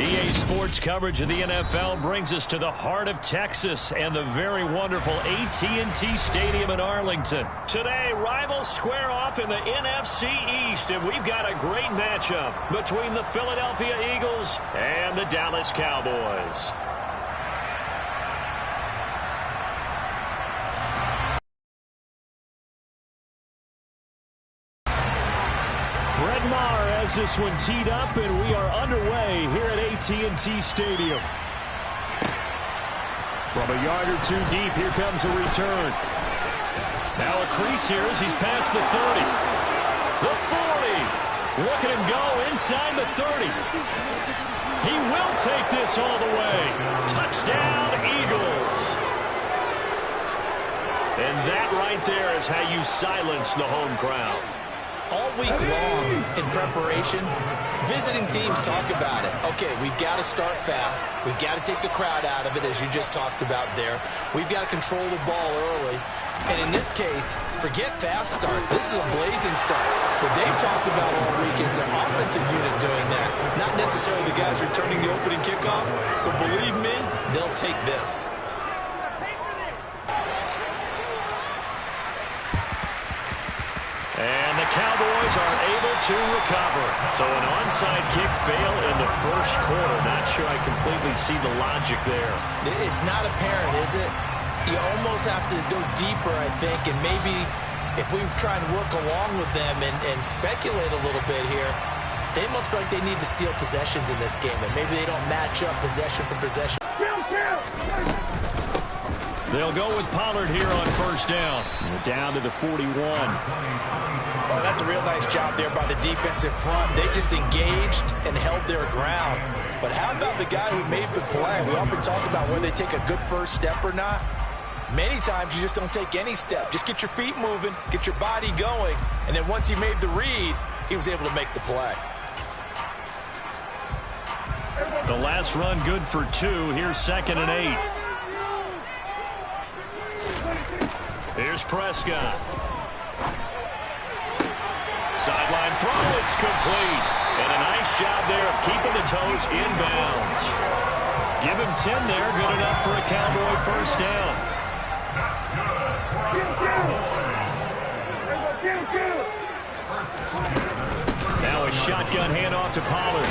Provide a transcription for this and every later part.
EA Sports coverage of the NFL brings us to the heart of Texas and the very wonderful AT&T Stadium in Arlington. Today, rivals square off in the NFC East, and we've got a great matchup between the Philadelphia Eagles and the Dallas Cowboys. This one teed up, and we are underway here at AT&T Stadium. From a yard or two deep, here comes a return. Now a crease here as he's past the 30. The 40. Look at him go inside the 30. He will take this all the way. Touchdown, Eagles. And that right there is how you silence the home crowd. All week long in preparation, visiting teams talk about it. Okay, we've got to start fast. We've got to take the crowd out of it, as you just talked about there. We've got to control the ball early. And in this case, forget fast start. This is a blazing start. What they've talked about all week is their offensive unit doing that. Not necessarily the guys returning the opening kickoff, but believe me, they'll take this. And the Cowboys are able to recover. So an onside kick fail in the first quarter. Not sure I completely see the logic there. It's not apparent, is it? You almost have to go deeper, I think, and maybe if we try and work along with them and speculate a little bit here, they must feel like they need to steal possessions in this game, and maybe they don't match up possession for possession. They'll go with Pollard here on first down. We're down to the 41. Oh, that's a real nice job there by the defensive front. They just engaged and held their ground. But how about the guy who made the play? We often talk about whether they take a good first step or not. Many times you just don't take any step. Just get your feet moving, get your body going, and then once he made the read, he was able to make the play. The last run good for 2. Here's 2nd and 8. Here's Prescott. Sideline throw, it's complete. And a nice job there of keeping the toes inbounds. Give him 10 there, good enough for a Cowboy first down. Now a shotgun handoff to Pollard.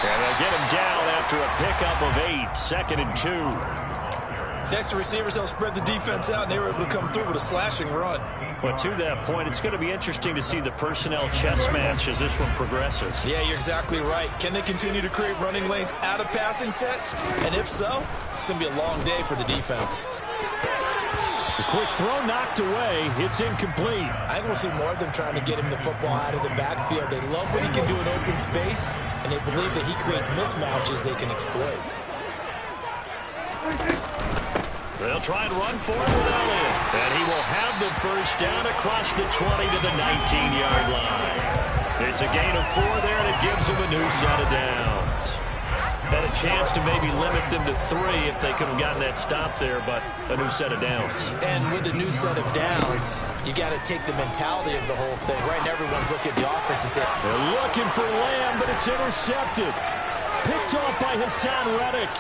And they'll get him down after a pickup of 8, 2nd and 2. Next to receivers, they'll spread the defense out, and they were able to come through with a slashing run. But to that point, it's going to be interesting to see the personnel chess match as this one progresses. Yeah, you're exactly right. Can they continue to create running lanes out of passing sets? And if so, it's going to be a long day for the defense. The quick throw knocked away. It's incomplete. I think we'll see more of them trying to get him the football out of the backfield. They love what he can do in open space, and they believe that he creates mismatches they can exploit. They'll try and run for it with Elliott. And he will have the first down across the 20 to the 19-yard line. It's a gain of 4 there, and it gives them a new set of downs. Had a chance to maybe limit them to 3 if they could have gotten that stop there, but a new set of downs. And with a new set of downs, you got to take the mentality of the whole thing. Right now, everyone's looking at the offense and saying, they're looking for Lamb, but it's intercepted. Picked off by Hassan Reddick.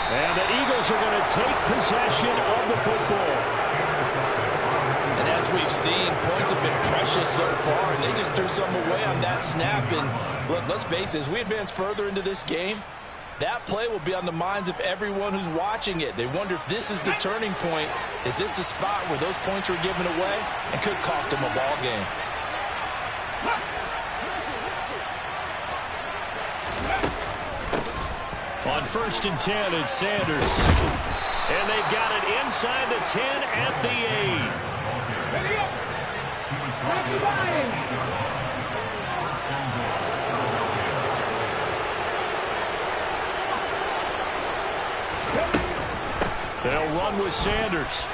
And the Eagles are going to take possession of the football. And as we've seen, points have been precious so far, and they just threw some away on that snap. And look, let's face it, as we advance further into this game, that play will be on the minds of everyone who's watching it. They wonder if this is the turning point. Is this the spot where those points were given away and could cost them a ball game? On 1st and 10, it's Sanders. And they've got it inside the 10 at the 8. They'll run with Sanders.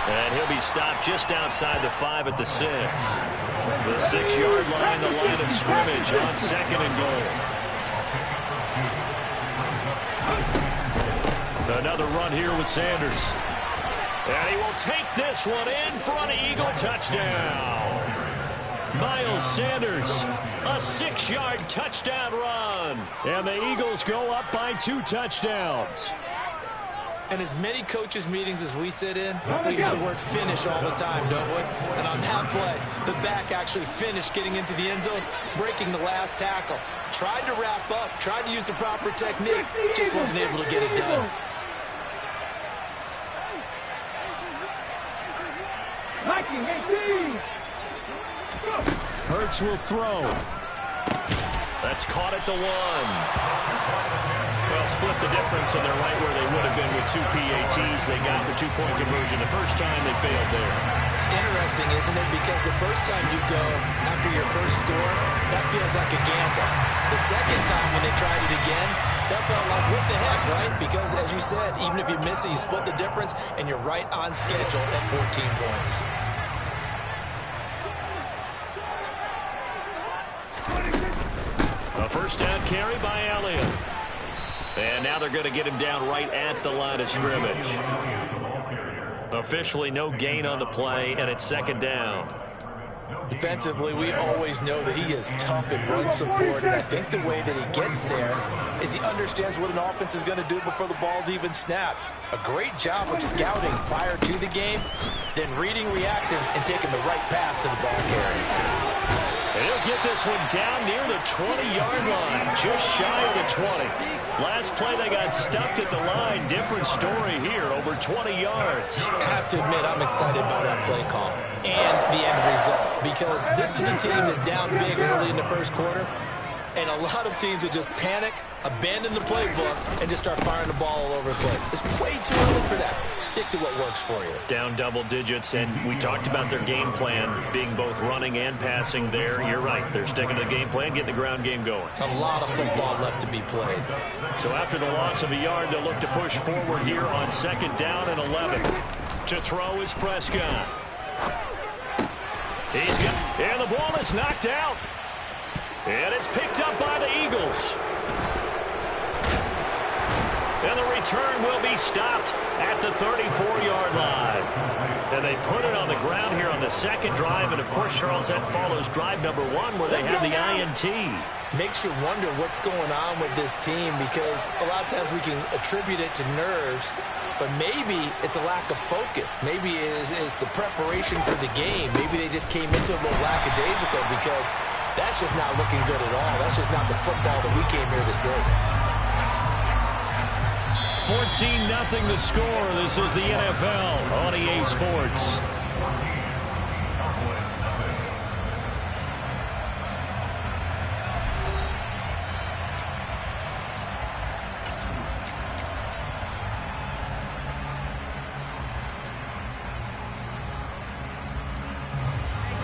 And he'll be stopped just outside the 5 at the 6. The 6-yard line, the line of scrimmage on 2nd and goal. Another run here with Sanders. And he will take this one in for an Eagle touchdown. Miles Sanders, a 6-yard touchdown run. And the Eagles go up by 2 touchdowns. And as many coaches' meetings as we sit in, we hear the word finish all the time, don't we? And on that play, the back actually finished getting into the end zone, breaking the last tackle. Tried to wrap up, tried to use the proper technique, just wasn't able to get it done. Hurts will throw. That's caught at the 1. Well, split the difference, and they're right where they would have been with 2 PATs. They got the 2-point conversion the first time. They failed there. Interesting, isn't it? Because the first time you go after your first score, that feels like a gamble. The second time when they tried it again, that felt like, what the heck, right? Because, as you said, even if you miss it, you split the difference, and you're right on schedule at 14 points. A first down carry by Elliott. And now they're going to get him down right at the line of scrimmage. Officially no gain on the play, and it's second down. Defensively, we always know that he is tough in run support, and I think the way that he gets there is he understands what an offense is going to do before the ball's even snapped. A great job of scouting prior to the game, then reading, reacting, and taking the right path to the ball carrier. He'll get this one down near the 20-yard line, just shy of the 20. Last play, they got stuffed at the line. Different story here, over 20 yards. I have to admit, I'm excited by that play call and the end result, because this is a team that's down big early in the first quarter, and a lot of teams will just panic, abandon the playbook, and just start firing the ball all over the place. It's way too early for that. Stick to what works for you. Down double digits, and we talked about their game plan being both running and passing there. You're right. They're sticking to the game plan, getting the ground game going. A lot of football left to be played. So after the loss of a yard, they'll look to push forward here on second down and 11. To throw is Prescott. And the ball is knocked out. And it's picked up by the Eagles. And the return will be stopped at the 34-yard line. And they put it on the ground here on the second drive. And, of course, Charles, that follows drive number 1 where they had the INT. Makes you wonder what's going on with this team, because a lot of times we can attribute it to nerves, but maybe it's a lack of focus. Maybe it is the preparation for the game. Maybe they just came into it a little lackadaisical, because that's just not looking good at all. That's just not the football that we came here to see. 14-0 the score. This is the NFL on EA Sports.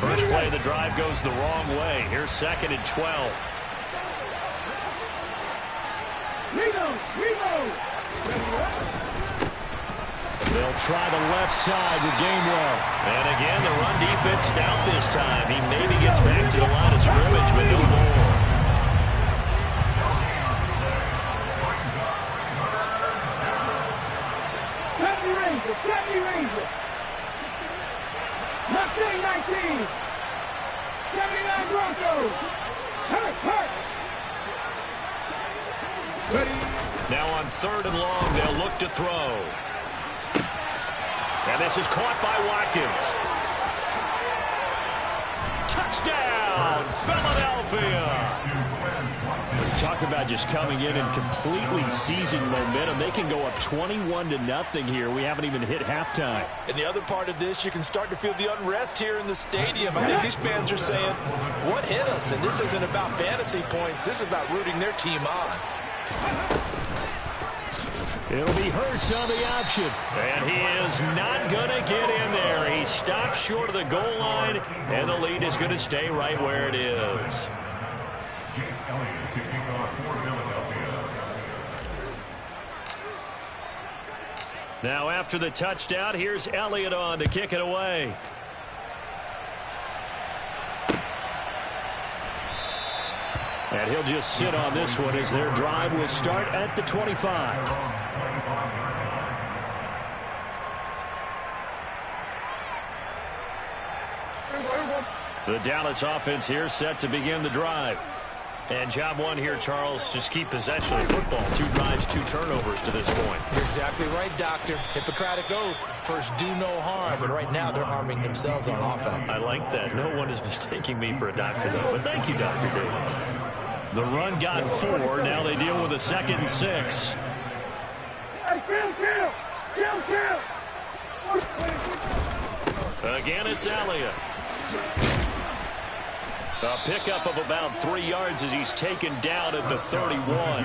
First play of the drive goes the wrong way. Here's second and 12. They'll try the left side with Gainwell. And again, the run defense stout this time. He maybe gets back to the line of scrimmage, but no more. Mustang 19. 79 Broncos. Hurt. Now on third and long, they'll look to throw. And this is caught by Watkins. Touchdown, Philadelphia. Talk about just coming in and completely seizing momentum. They can go up 21-0 here. We haven't even hit halftime. And the other part of this, you can start to feel the unrest here in the stadium. I think these fans are saying, what hit us? And this isn't about fantasy points. This is about rooting their team on. It'll be Hurts on the option. And he is not going to get in there. He stops short of the goal line, and the lead is going to stay right where it is. Now after the touchdown, here's Elliott on to kick it away. And he'll just sit on this one as their drive will start at the 25. The Dallas offense here set to begin the drive. And job one here, Charles, just keep possession of the football. 2 drives, 2 turnovers to this point. You're exactly right, Doctor. Hippocratic oath. First, do no harm. And right now, they're harming themselves on offense. I like that. No one is mistaking me for a doctor, though. But thank you, Dr. Davis. The run got 4. Now they deal with a 2nd and 6. Hey, kill! Again, it's Elliott. A pickup of about 3 yards as he's taken down at the 31.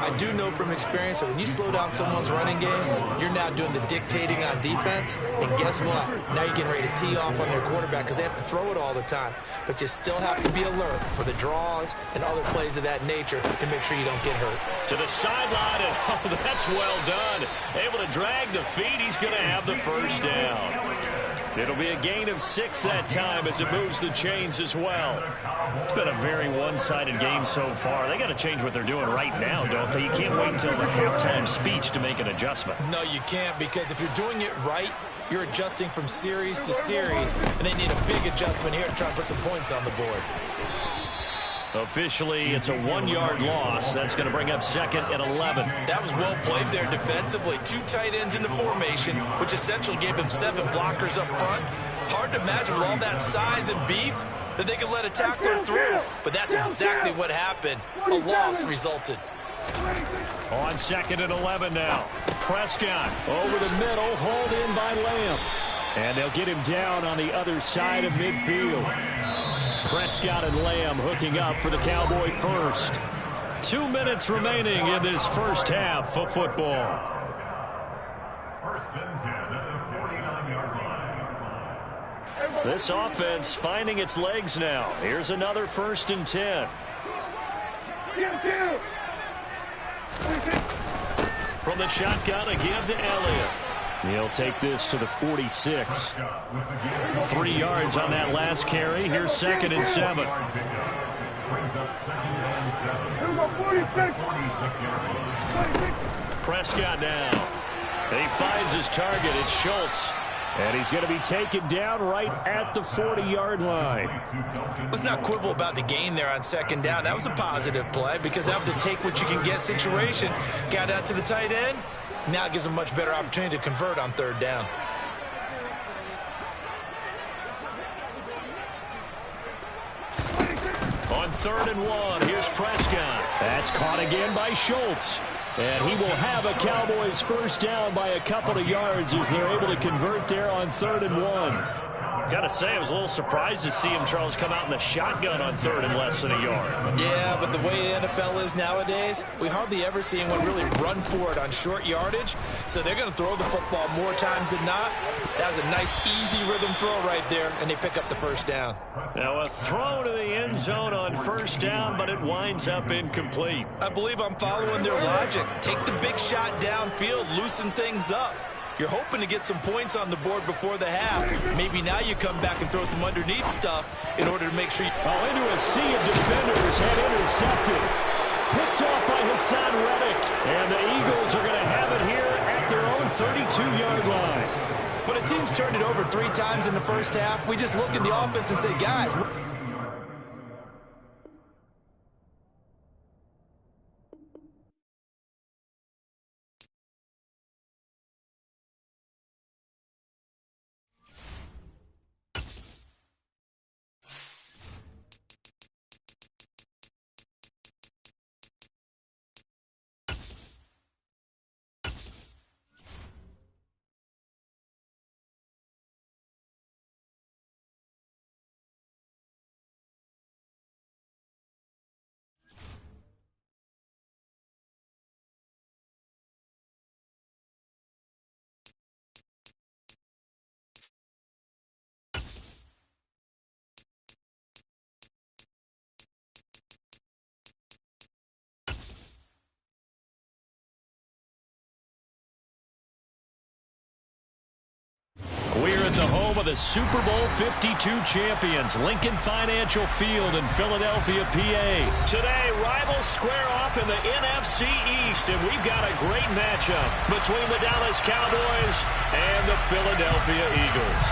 I do know from experience that when you slow down someone's running game, you're now doing the dictating on defense. And guess what? Now you're getting ready to tee off on their quarterback because they have to throw it all the time. But you still have to be alert for the draws and other plays of that nature and make sure you don't get hurt. To the sideline, and oh, that's well done. Able to drag the feet. He's going to have the first down. It'll be a gain of 6 that time as it moves the chains as well. It's been a very one-sided game so far. They got to change what they're doing right now, don't they? You can't wait until the halftime speech to make an adjustment. No, you can't, because if you're doing it right, you're adjusting from series to series, and they need a big adjustment here to try and put some points on the board. Officially, it's a 1-yard loss. That's going to bring up 2nd and 11. That was well played there defensively. 2 tight ends in the formation, which essentially gave them 7 blockers up front. Hard to imagine with all that size and beef that they could let a tackler through. But that's exactly what happened. A loss resulted. On 2nd and 11 now. Prescott over the middle, hauled in by Lamb. And they'll get him down on the other side of midfield. Prescott and Lamb hooking up for the Cowboy first. 2 minutes remaining in this first half of football. First and 10 at the 49-yard line. This offense finding its legs now. Here's another 1st and 10. From the shotgun again to Elliott. He'll take this to the 46. 3 yards on that last carry. Here's 2nd and 7. Prescott now. He finds his target. It's Schultz. And he's going to be taken down right at the 40-yard line. Let's not quibble about the gain there on 2nd down. That was a positive play because that was a take-what-you-can-get situation. Got out to the tight end. Now it gives them a much better opportunity to convert on 3rd down. On 3rd and 1, here's Prescott. That's caught again by Schultz. And he will have a Cowboys first down by a couple of yards as they're able to convert there on 3rd and 1. Got to say, I was a little surprised to see him, Charles, come out in the shotgun on 3rd and less than a yard. Yeah, but the way the NFL is nowadays, we hardly ever see anyone really run for it on short yardage. So they're going to throw the football more times than not. That was a nice, easy rhythm throw right there, and they pick up the first down. Now a throw to the end zone on 1st down, but it winds up incomplete. I believe I'm following their logic. Take the big shot downfield, loosen things up. You're hoping to get some points on the board before the half. Maybe now you come back and throw some underneath stuff in order to make sure you... Oh, into a sea of defenders, and intercepted. Picked off by Hassan Reddick. And the Eagles are going to have it here at their own 32-yard line. When a team's turned it over 3 times in the first half, we just look at the offense and say, guys... We're at the home of the Super Bowl 52 champions, Lincoln Financial Field in Philadelphia, PA. Today, rivals square off in the NFC East, and we've got a great matchup between the Dallas Cowboys and the Philadelphia Eagles.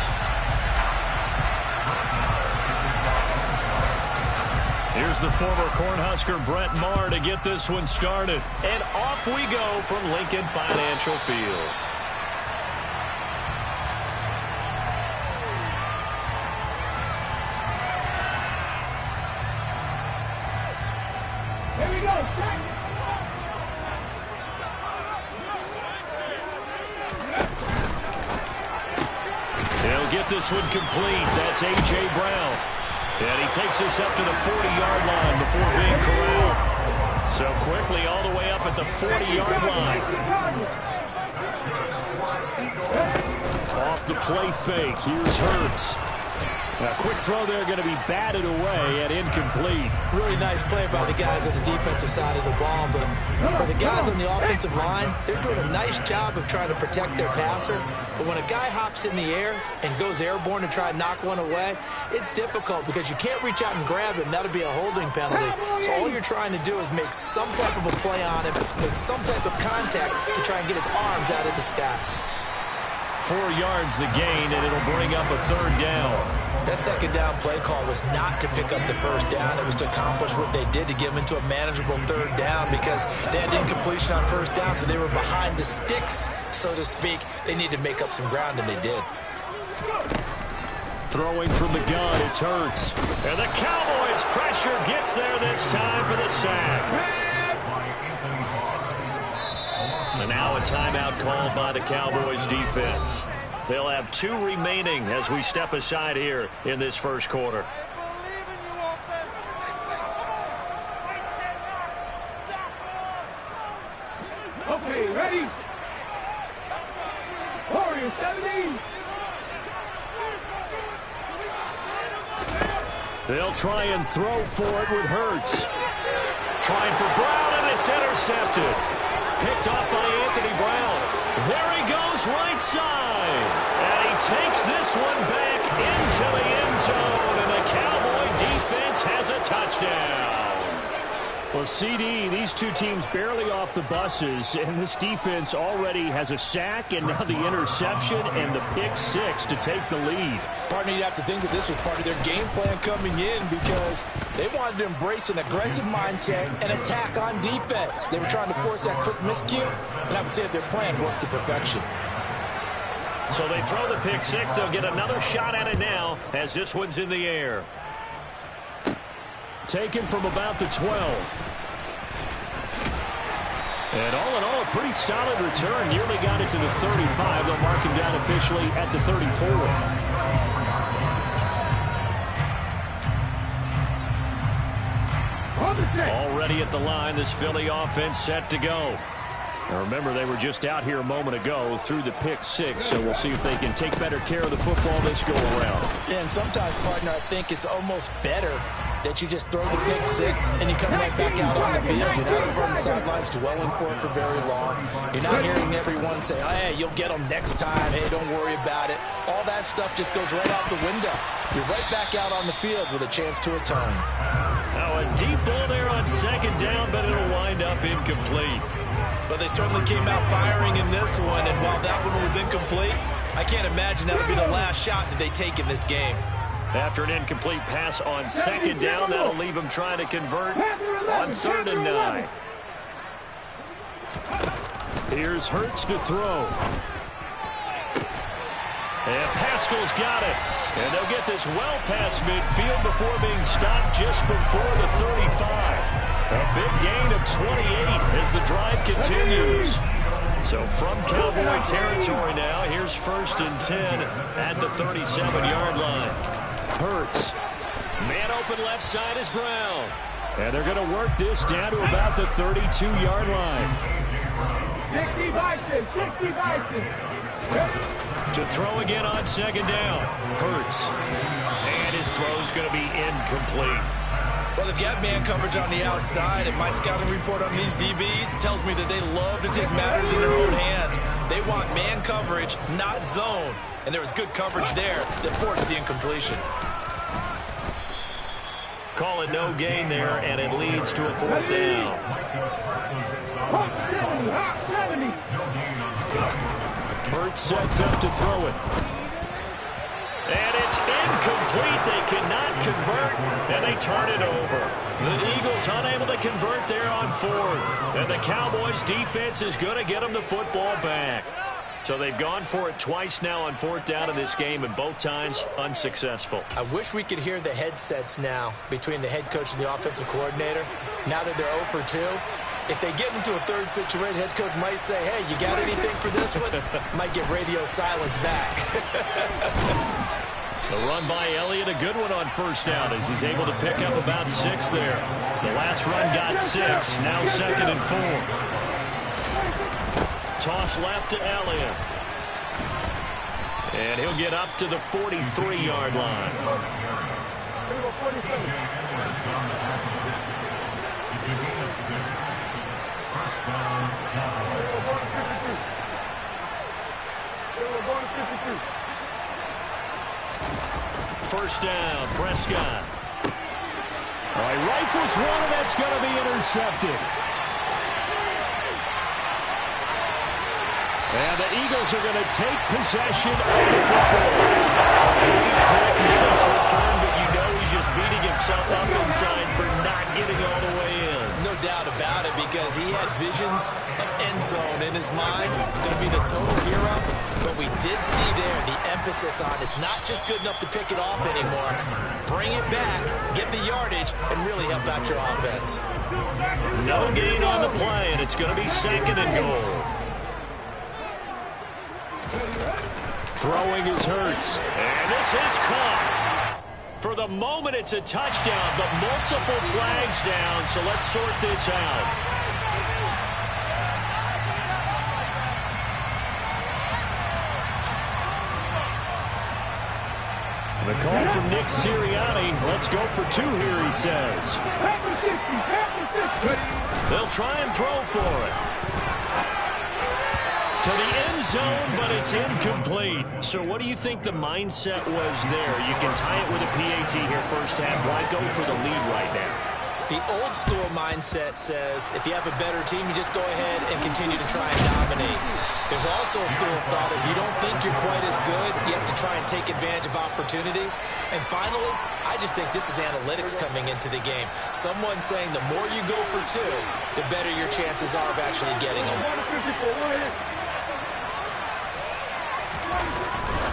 Here's the former Cornhusker Brett Maher to get this one started. And off we go from Lincoln Financial Field. Here we go. He'll get this one complete. That's A.J. Brown. And he takes us up to the 40-yard line before being corralled. So quickly all the way up at the 40-yard line. Off the play fake. Here's Hurts. A quick throw there going to be batted away and incomplete. Really nice play by the guys on the defensive side of the ball, but for the guys on the offensive line, they're doing a nice job of trying to protect their passer. But when a guy hops in the air and goes airborne to try and knock one away, it's difficult because you can't reach out and grab him. That'll be a holding penalty. So all you're trying to do is make some type of a play on him, make some type of contact to try and get his arms out of the sky. 4 yards the gain, and it'll bring up a 3rd down. That second down play call was not to pick up the first down. It was to accomplish what they did to get them into a manageable 3rd down because they had incompletion on first down, so they were behind the sticks, so to speak. They needed to make up some ground, and they did. Throwing from the gun, it's Hurts. And the Cowboys' pressure gets there this time for the sack. And now a timeout called by the Cowboys defense. They'll have 2 remaining as we step aside here in this first quarter. Okay, ready? Warriors 17. They'll try and throw for it with Hurts. Trying for Brown, and it's intercepted. Picked off by Anthony Brown. There he goes right side. And he takes this one back into the end zone. And the Cowboy defense has a touchdown. Well, CD, these two teams barely off the buses, and this defense already has a sack and now the interception and the pick 6 to take the lead. Partner, you'd have to think that this was part of their game plan coming in because they wanted to embrace an aggressive mindset and attack on defense. They were trying to force that quick miscue, and I would say that their plan worked to perfection. So they throw the pick 6. They'll get another shot at it now as this one's in the air. Taken from about the 12. And all in all, a pretty solid return. Nearly got it to the 35. They'll mark him down officially at the 34. Already at the line, this Philly offense set to go. Now remember, they were just out here a moment ago through the pick 6, so we'll see if they can take better care of the football this go around. Yeah, and sometimes, partner, I think it's almost better that you just throw the pick 6 and you come right back out on the field. You're not over on the sidelines dwelling for it for very long. You're not hearing everyone say, oh, hey, you'll get them next time. Hey, don't worry about it. All that stuff just goes right out the window. You're right back out on the field with a chance to return. Now a deep ball there on 2nd down, but it'll wind up incomplete. But they certainly came out firing in this one, and while that one was incomplete, I can't imagine that'll be the last shot that they take in this game. After an incomplete pass on 2nd down, that'll leave them trying to convert on 3rd and 9. Here's Hurts to throw. And Pascal's got it. And they'll get this well past midfield before being stopped just before the 35. A big gain of 28 as the drive continues. So from Cowboy territory now, here's 1st and 10 at the 37-yard line. Hurts. Man open left side is Brown. And they're going to work this down to about the 32-yard line. 60 Bison, 60 Bison. To throw again on 2nd down. Hurts. And his throw's going to be incomplete. Well, they've got man coverage on the outside, and my scouting report on these DBs tells me that they love to take matters in their own hands. They want man coverage, not zone. And there was good coverage there that forced the incompletion. Call it no gain there, and it leads to a 4th down. Hurts sets up to throw it. And it's incomplete. They cannot convert, and they turn it over. The Eagles unable to convert there on fourth. And the Cowboys' defense is going to get them the football back. So they've gone for it twice now on fourth down in this game, and both times unsuccessful. I wish we could hear the headsets now between the head coach and the offensive coordinator. Now that they're 0 for 2, if they get into a third situation, head coach might say, hey, you got anything for this one? Might get radio silence back. The run by Elliott, a good one on first down as he's able to pick up about 6 there. The last run got 6, now 2nd and 4. Toss left to Elliott. And he'll get up to the 43-yard line. First down, Prescott. All right, rifles one, and that's going to be intercepted. And the Eagles are going to take possession of the football. Quick, nice return, but you know he's just beating himself up inside for not getting all the way in. No doubt about it, because he had visions of end zone in his mind. Going to be the total hero. But we did see there the emphasis on it's not just good enough to pick it off anymore. Bring it back, get the yardage, and really help out your offense. No gain on the play, and it's going to be 2nd and goal. Throwing is Hurts. And this is caught. For the moment, it's a touchdown, but multiple flags down, so let's sort this out. The call from Nick Sirianni. Let's go for 2 here, he says. They'll try and throw for it. To the end zone, but it's incomplete. So what do you think the mindset was there? You can tie it with a PAT here first half. Why go for the lead right now? The old school mindset says if you have a better team, you just go ahead and continue to try and dominate. There's also a school of thought if you don't think you're quite as good, you have to try and take advantage of opportunities. And finally, I just think this is analytics coming into the game. Someone saying the more you go for 2, the better your chances are of actually getting them.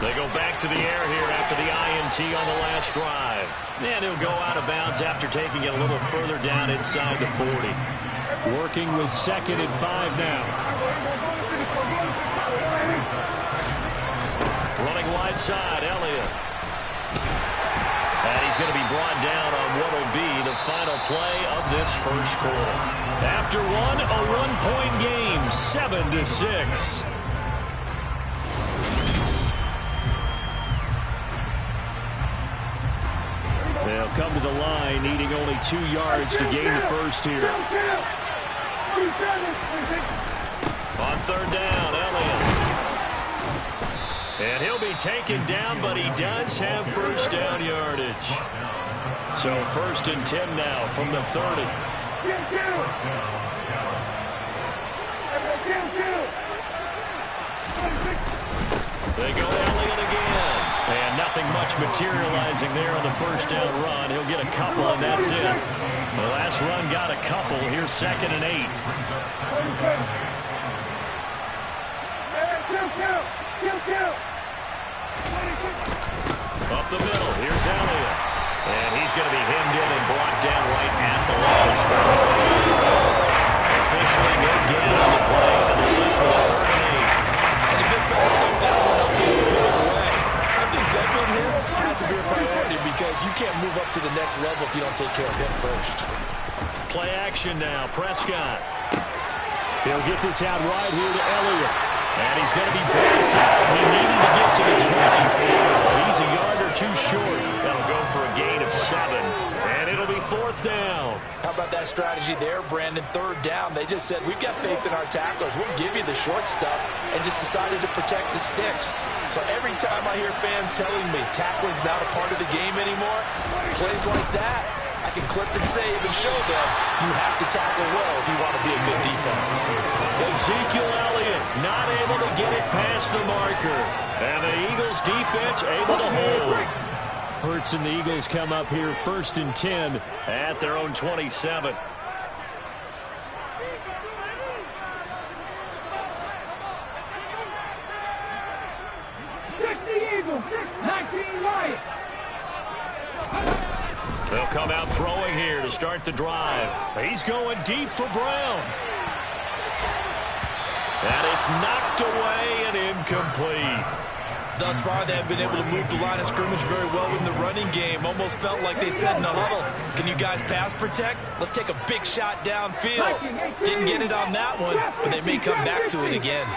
They go back to the air here after the INT on the last drive. And he'll go out of bounds after taking it a little further down inside the 40. Working with 2nd and 5 now. Running wide side, Elliott. And he's going to be brought down on what will be the final play of this first quarter. After one, a one-point game, 7-6. They'll come to the line, needing only 2 yards to gain the first here. On third down, Elliott. And he'll be taken down, but he does have first down yardage. So 1st and 10 now from the 30. They go Elliott again. And nothing much materializing there on the first down run. He'll get a couple, and that's it. The last run got a couple. Here's 2nd and 8. Up the middle. Here's Elliott. And he's going to be hemmed in and brought down right at the line of scrimmage. Officially no gain on the play. And they'll look for the 3rd and 8. And a bit fast up there one up being pulled away. I think doubling him has to be a priority because you can't move up to the next level if you don't take care of him first. Play action now. Prescott. He'll get this out right here to Elliott. And he's going to be brought down. He needed to get to the 20. He's a yard or 2 short. That'll go for a gain of 7. And it'll be 4th down. How about that strategy there, Brandon? 3rd down. They just said, we've got faith in our tacklers. We'll give you the short stuff, and just decided to protect the sticks. So every time I hear fans telling me tackling's not a part of the game anymore, plays like that, I can clip and save and show them you have to tackle well if you want to be a good defense. Ezekiel Elliott not able to get it past the marker. And the Eagles defense able to hold. Hurts and the Eagles come up here 1st and 10 at their own 27. They'll come out throwing here to start the drive. He's going deep for Brown. And it's knocked away and incomplete. Thus far, they have been able to move the line of scrimmage very well in the running game. Almost felt like they said in the huddle, can you guys pass protect? Let's take a big shot downfield. Didn't get it on that one, but they may come back to it again.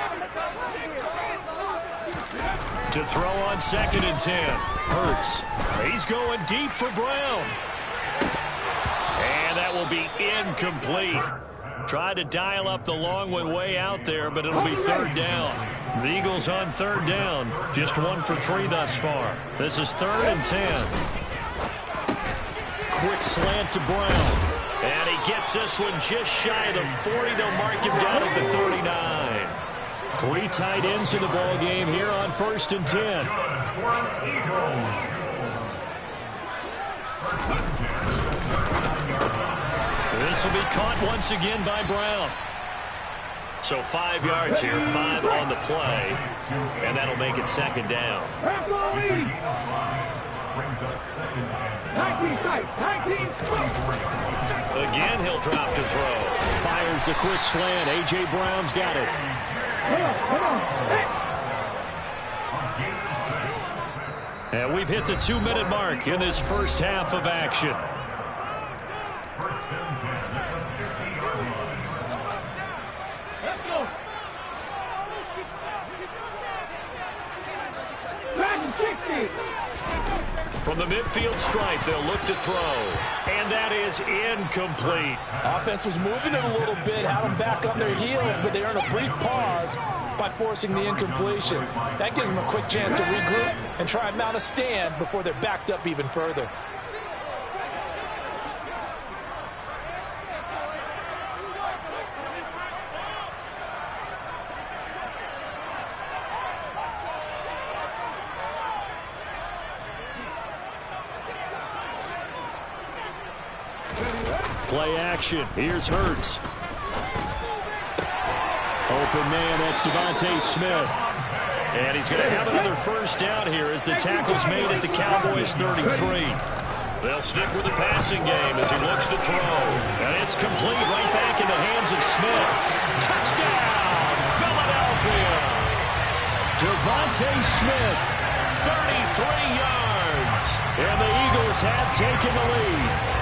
To throw on 2nd and 10. Hurts. He's going deep for Brown. And that will be incomplete. Tried to dial up the long one way out there, but it'll be 3rd down. The Eagles on 3rd down. Just 1 for 3 thus far. This is 3rd and 10. Quick slant to Brown. And he gets this one just shy of the 40. They'll mark him down at the 39. 3 tight ends in the ball game here on 1st and 10. This will be caught once again by Brown. So 5 yards here, 5 on the play, and that'll make it 2nd down. Again, he'll drop to throw. Fires the quick slant. A.J. Brown's got it. And we've hit the 2-minute mark in this first half of action. From the midfield stripe, they'll look to throw. And that is incomplete. Offense was moving it a little bit, had them back on their heels, but they earned a brief pause by forcing the incompletion. That gives them a quick chance to regroup and try and mount a stand before they're backed up even further. Play action. Here's Hurts. Open man, that's Devontae Smith. And he's going to have another first down here as the tackle's made at the Cowboys' 33. They'll stick with the passing game as he looks to throw. And it's complete right back in the hands of Smith. Touchdown, Philadelphia. Devontae Smith, 33 yards. And the Eagles have taken the lead.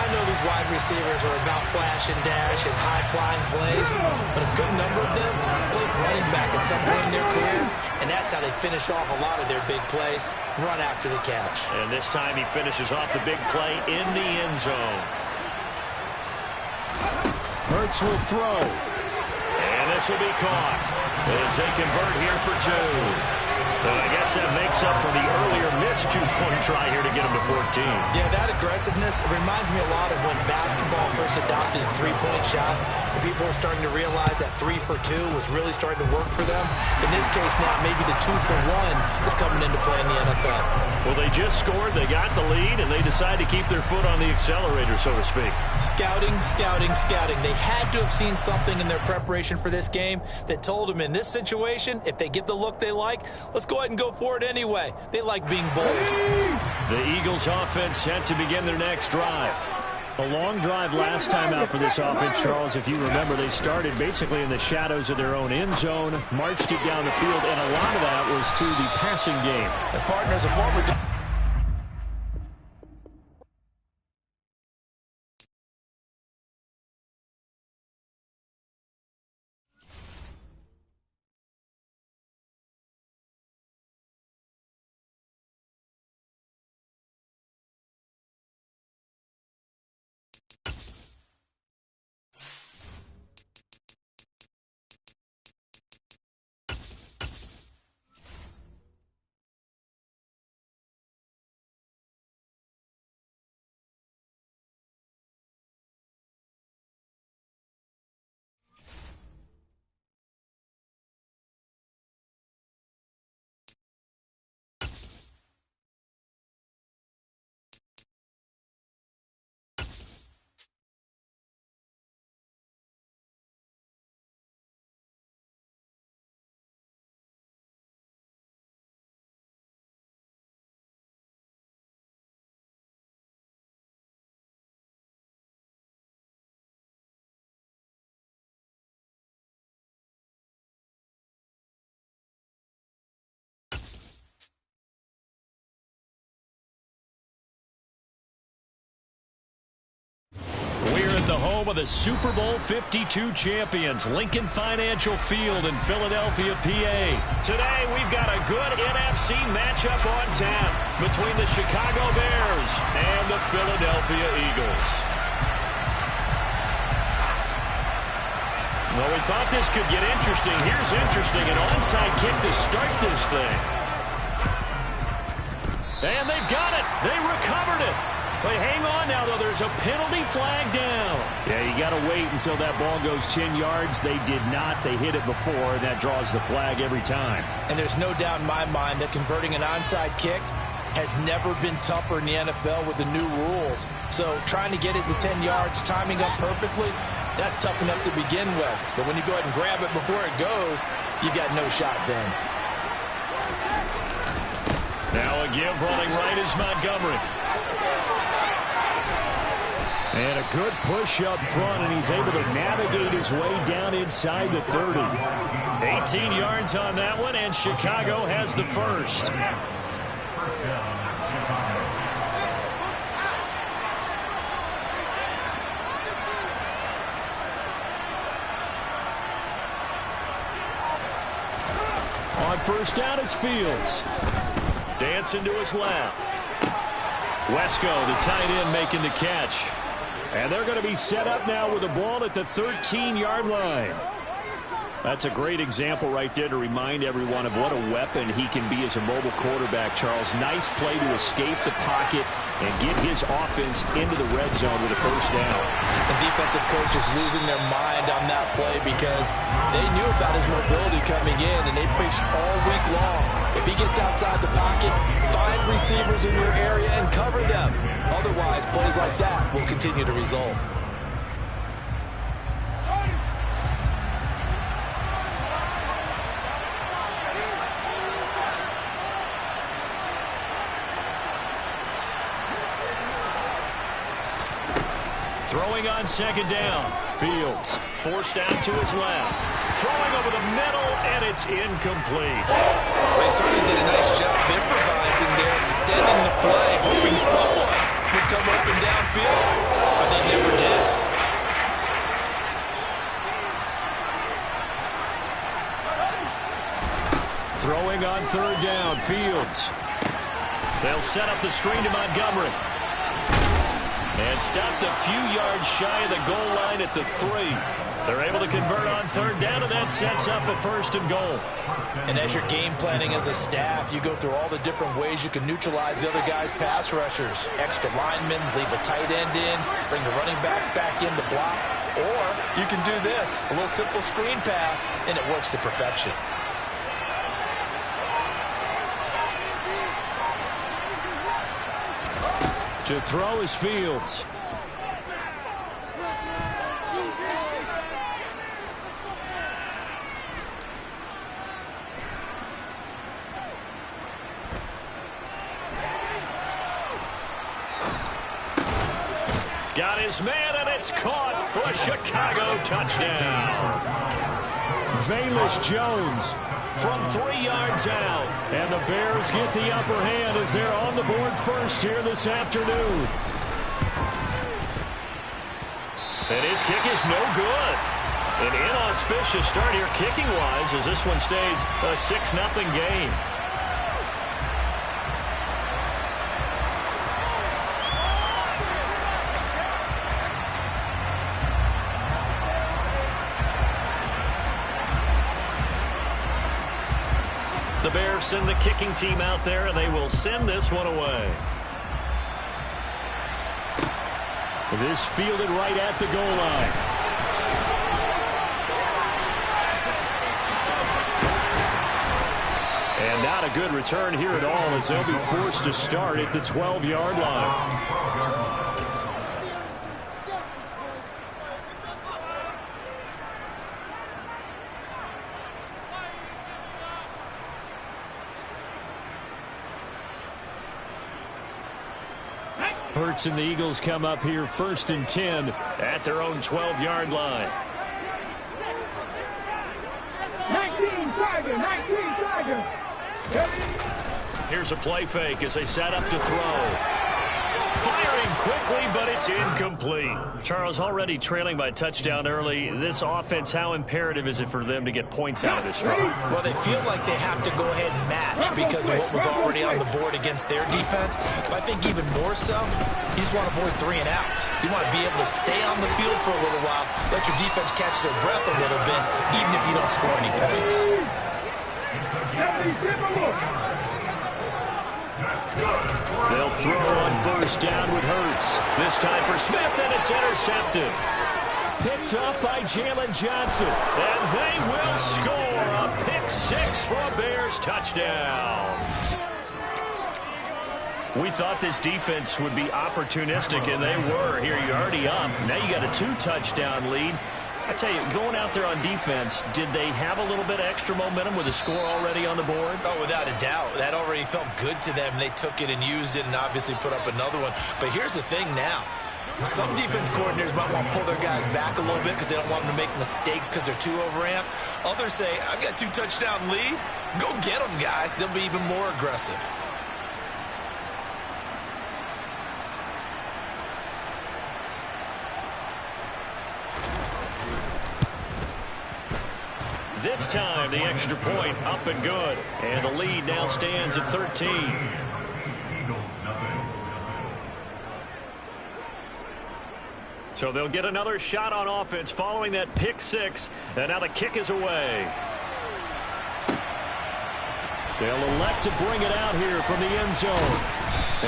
I know these wide receivers are about flash and dash and high-flying plays, but a good number of them played running back at some point in their career, and that's how they finish off a lot of their big plays, run after the catch. And this time he finishes off the big play in the end zone. Hurts will throw. And this will be caught as they convert here for 2. And I guess that makes up for the earlier missed 2-point try here to get him to 14. Yeah, that aggressiveness, it reminds me a lot of when basketball first adopted a 3-point shot. And people were starting to realize that 3 for 2 was really starting to work for them. In this case now, maybe the 2 for 1 is coming into play in the NFL. Well, they just scored, they got the lead, and they decide to keep their foot on the accelerator, so to speak. Scouting, scouting, scouting. They had to have seen something in their preparation for this game that told them in this situation, if they get the look they like, let's go ahead and go for it anyway. They like being bold. The Eagles offense set to begin their next drive. A long drive last time out for this offense, Charles. If you remember, they started basically in the shadows of their own end zone, marched it down the field, and a lot of that was through the passing game. The partner's a former the home of the Super Bowl 52 champions, Lincoln Financial Field in Philadelphia, PA. Today, we've got a good NFC matchup on tap between the Chicago Bears and the Philadelphia Eagles. Well, we thought this could get interesting. Here's interesting, an onside kick to start this thing. And they've got it. They recovered it. But hang on now, though. There's a penalty flag down. Yeah, you got to wait until that ball goes 10 yards. They did not. They hit it before, and that draws the flag every time. And there's no doubt in my mind that converting an onside kick has never been tougher in the NFL with the new rules. So trying to get it to 10 yards, timing up perfectly, that's tough enough to begin with. But when you go ahead and grab it before it goes, you got no shot then. Now a give running right is Montgomery. And a good push up front, and he's able to navigate his way down inside the 30. 18 yards on that one, and Chicago has the first. On first down, it's Fields. Dancing to his left. Wesco, the tight end, making the catch. And they're going to be set up now with the ball at the 13-yard line. That's a great example right there to remind everyone of what a weapon he can be as a mobile quarterback, Charles. Nice play to escape the pocket and get his offense into the red zone with a first down. The defensive coach is losing their mind on that play because they knew about his mobility coming in, and they preached all week long. If he gets outside the pocket, find receivers in your area and cover them. Otherwise, plays like that will continue to result. Throwing on second down. Fields. Forced out to his left. Throwing over the middle, and it's incomplete. They certainly did a nice job improvising there, extending the play, hoping someone would come open downfield, but they never did. Throwing on third down. Fields. They'll set up the screen to Montgomery. And stopped a few yards shy of the goal line at the 3. They're able to convert on third down, and that sets up a first and goal. And as you're game planning as a staff, you go through all the different ways you can neutralize the other guy's pass rushers. Extra linemen, leave a tight end in, bring the running backs back in to block. Or you can do this, a little simple screen pass, and it works to perfection. To throw is Fields. Got his man, and it's caught for a Chicago touchdown. Velus Jones from 3 yards out. And the Bears get the upper hand as they're on the board first here this afternoon. And his kick is no good. An inauspicious start here kicking-wise as this one stays a 6-0 game. The Bears send the kicking team out there, and they will send this one away. This fielded right at the goal line. And not a good return here at all as they'll be forced to start at the 12-yard line. Hurts and the Eagles come up here 1st and 10 at their own 12-yard line. 19 Tiger, 19 Tiger. Here's a play fake as they set up to throw. Firing quickly, but it's incomplete. Charles, already trailing by touchdown early. This offense, how imperative is it for them to get points out of this drive? Well, they feel like they have to go ahead and match because of what was already on the board against their defense. But I think even more so, you just want to avoid 3 and outs. You want to be able to stay on the field for a little while, let your defense catch their breath a little bit, even if you don't score any points. They'll throw on first down with Hurts. This time for Smith, and it's intercepted. Picked up by Jalen Johnson. And they will score a pick 6 for a Bears touchdown. We thought this defense would be opportunistic, and they were. Here you're already up. Now you got a 2-touchdown lead. I tell you, going out there on defense, did they have a little bit of extra momentum with a score already on the board? Oh, without a doubt. That already felt good to them. They took it and used it and obviously put up another one. But here's the thing now. Some defense coordinators might want to pull their guys back a little bit because they don't want them to make mistakes because they're too overamped. Others say, I've got a 2-touchdown lead. Go get them, guys. They'll be even more aggressive. This time, the extra point up and good. And the lead now stands at 13. So they'll get another shot on offense following that pick 6. And now the kick is away. They'll elect to bring it out here from the end zone.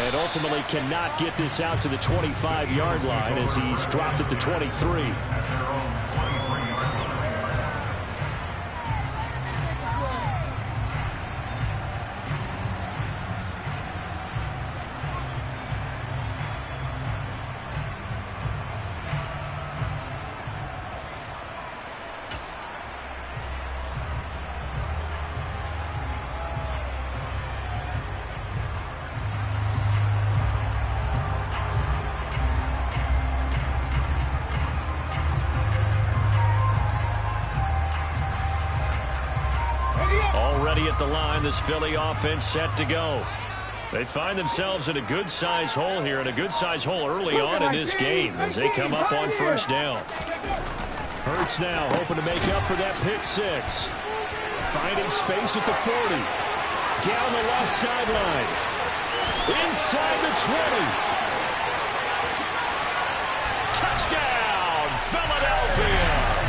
And ultimately cannot get this out to the 25-yard line as he's dropped at the 23. Already at the line, this Philly offense set to go. They find themselves in a good-sized hole here, and a good-sized hole early on in this game as they come up on first down. Hurts now hoping to make up for that pick 6. Finding space at the 40. Down the left sideline. Inside the 20. Touchdown, Philadelphia.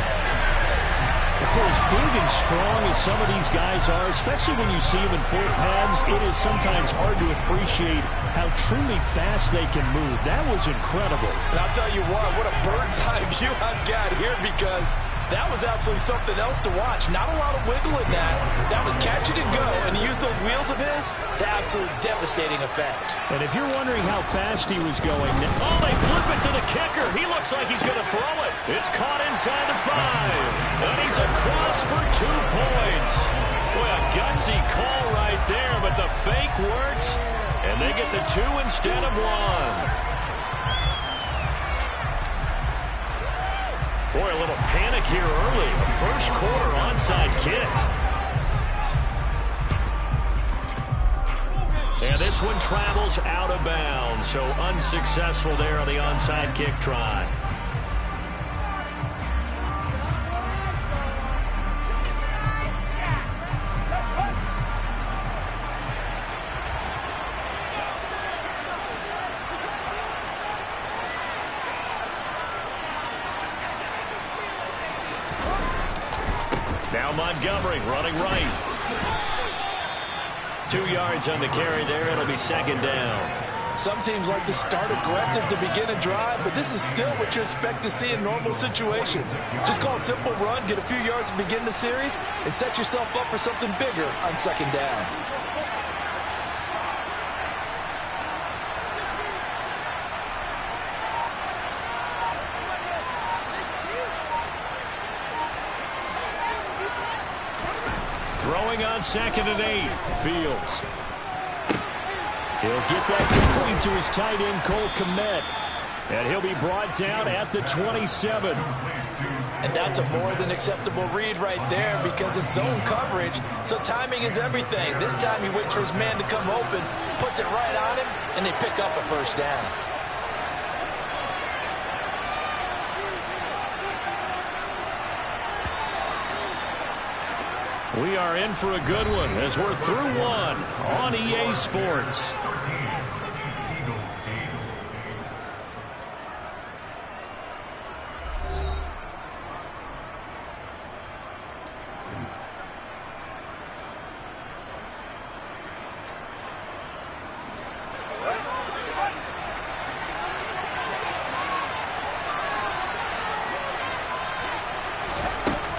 For as big and strong as some of these guys are, especially when you see them in full pads, it is sometimes hard to appreciate how truly fast they can move. That was incredible. And I'll tell you what a bird's eye view I've got here, because that was absolutely something else to watch. Not a lot of wiggle in that. That was catch it and go, and he used those wheels of his. The absolute devastating effect. And if you're wondering how fast he was going, oh, they flip it to the kicker. He looks like he's going to throw it. It's caught inside the 5. And he's across for 2 points. Boy, a gutsy call right there, but the fake works, and they get the 2 instead of 1. Boy, a little panic here early. A first quarter onside kick. And this one travels out of bounds, so unsuccessful there on the onside kick try. Now Montgomery running right. 2 yards on the carry there. It'll be second down. Some teams like to start aggressive to begin a drive, but this is still what you expect to see in normal situations. Just call a simple run, get a few yards to begin the series, and set yourself up for something bigger on second down. Throwing on 2nd and 8. Fields. He'll get that complete to his tight end, Cole Kmet. And he'll be brought down at the 27. And that's a more than acceptable read right there, because it's zone coverage, so timing is everything. This time he waits for his man to come open, puts it right on him, and they pick up a first down. We are in for a good one as we're through one on EA Sports.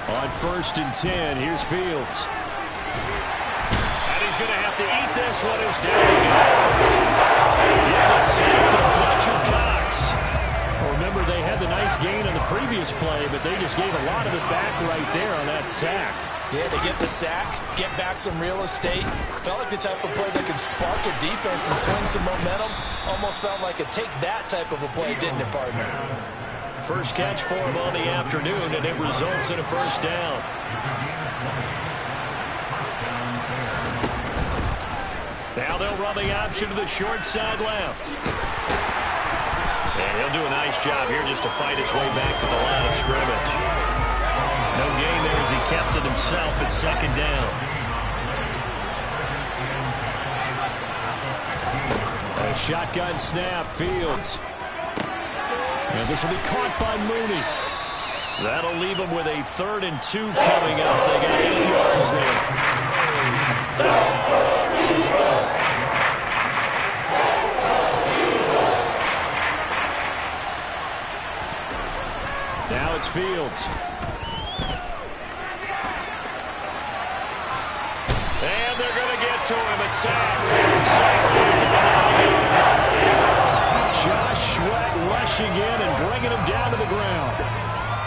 On 1st and 10, here's Fields. And he's going to have to eat this one as down he goes. Give the sack to Fletcher Cox. Well, remember, they had the nice gain on the previous play, but they just gave a lot of it back right there on that sack. Yeah, they get the sack, get back some real estate. Felt like the type of play that can spark a defense and swing some momentum. Almost felt like a take that type of a play, didn't it, partner? First catch for him on the afternoon, and it results in a first down. Now they'll run the option to the short side left. And he'll do a nice job here just to fight his way back to the line of scrimmage. No gain there as he kept it himself at 2nd down. A shotgun snap, Fields. And this will be caught by Mooney. That'll leave him with a 3rd and 2 coming up. They got 8 yards there. Now it's Fields. And they're going to get to him. A sack. Josh Sweat rushing in and bringing him down to the ground.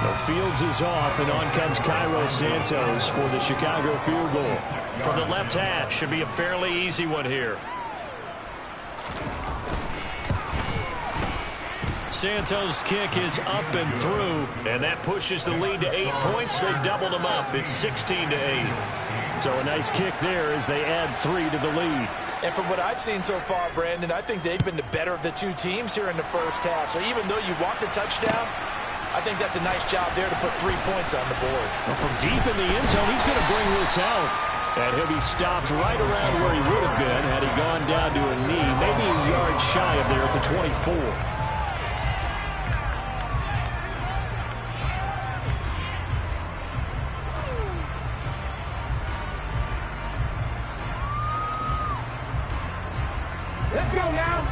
No, Fields is off, and on comes Cairo Santos for the Chicago field goal. From the left hash, should be a fairly easy one here. Santos' kick is up and through, and that pushes the lead to 8 points. They doubled them up. It's 16-8. So a nice kick there as they add 3 to the lead. And from what I've seen so far, Brandon, I think they've been the better of the two teams here in the first half. So even though you want the touchdown, I think that's a nice job there to put 3 points on the board. Well, from deep in the end zone, he's going to bring this out. And he'll be stopped right around where he would have been had he gone down to a knee, maybe a yard shy of there at the 24.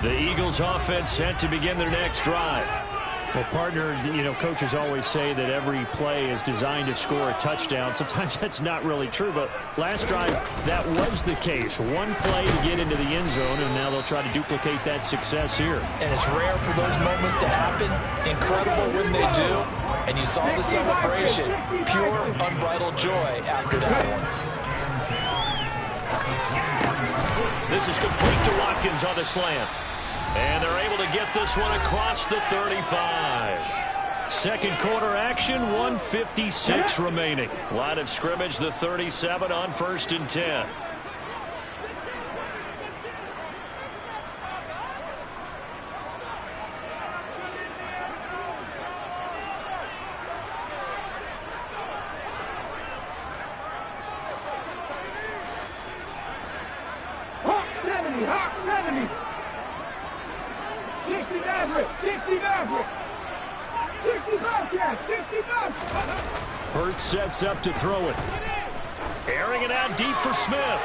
The Eagles offense set to begin their next drive. Well, partner, coaches always say that every play is designed to score a touchdown. Sometimes that's not really true, but last drive, that was the case. One play to get into the end zone, and now they'll try to duplicate that success here. And it's rare for those moments to happen. Incredible when they do. And you saw the celebration. Pure, unbridled joy after that one. This is complete to Watkins on the slant. And they're able to get this one across the 35. Second quarter action, 1:56 remaining. Line of scrimmage, the 37 on 1st and 10. Hawk 70, Hawk 70. 60 Maverick, 60 Maverick. 60 Bobcat, 60 Bobcat. Hurts sets up to throw it. Airing it out deep for Smith.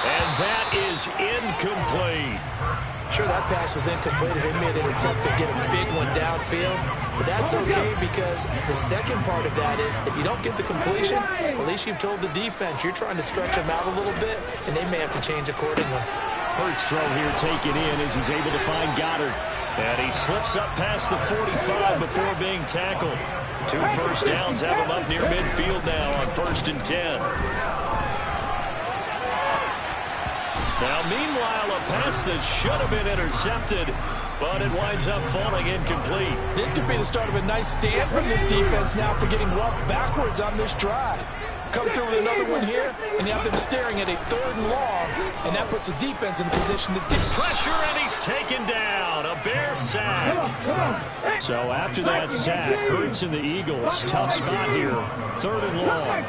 And that is incomplete. Sure, that pass was incomplete as they made an attempt to get a big one downfield. But that's okay because the second part of that is if you don't get the completion, at least you've told the defense you're trying to stretch them out a little bit, and they may have to change accordingly. Hurts throw here taken in as he's able to find Goddard. And he slips up past the 45 before being tackled. 2 first downs have him up near midfield now on 1st and 10. Now, meanwhile, a pass that should have been intercepted, but it winds up falling incomplete. This could be the start of a nice stand from this defense now for getting walked backwards on this drive. come through with another one here, and you have them staring at a 3rd and long, and that puts the defense in a position to pressure, and he's taken down. A Bear sack. So after that sack, Hurts and the Eagles, tough spot here. 3rd and long.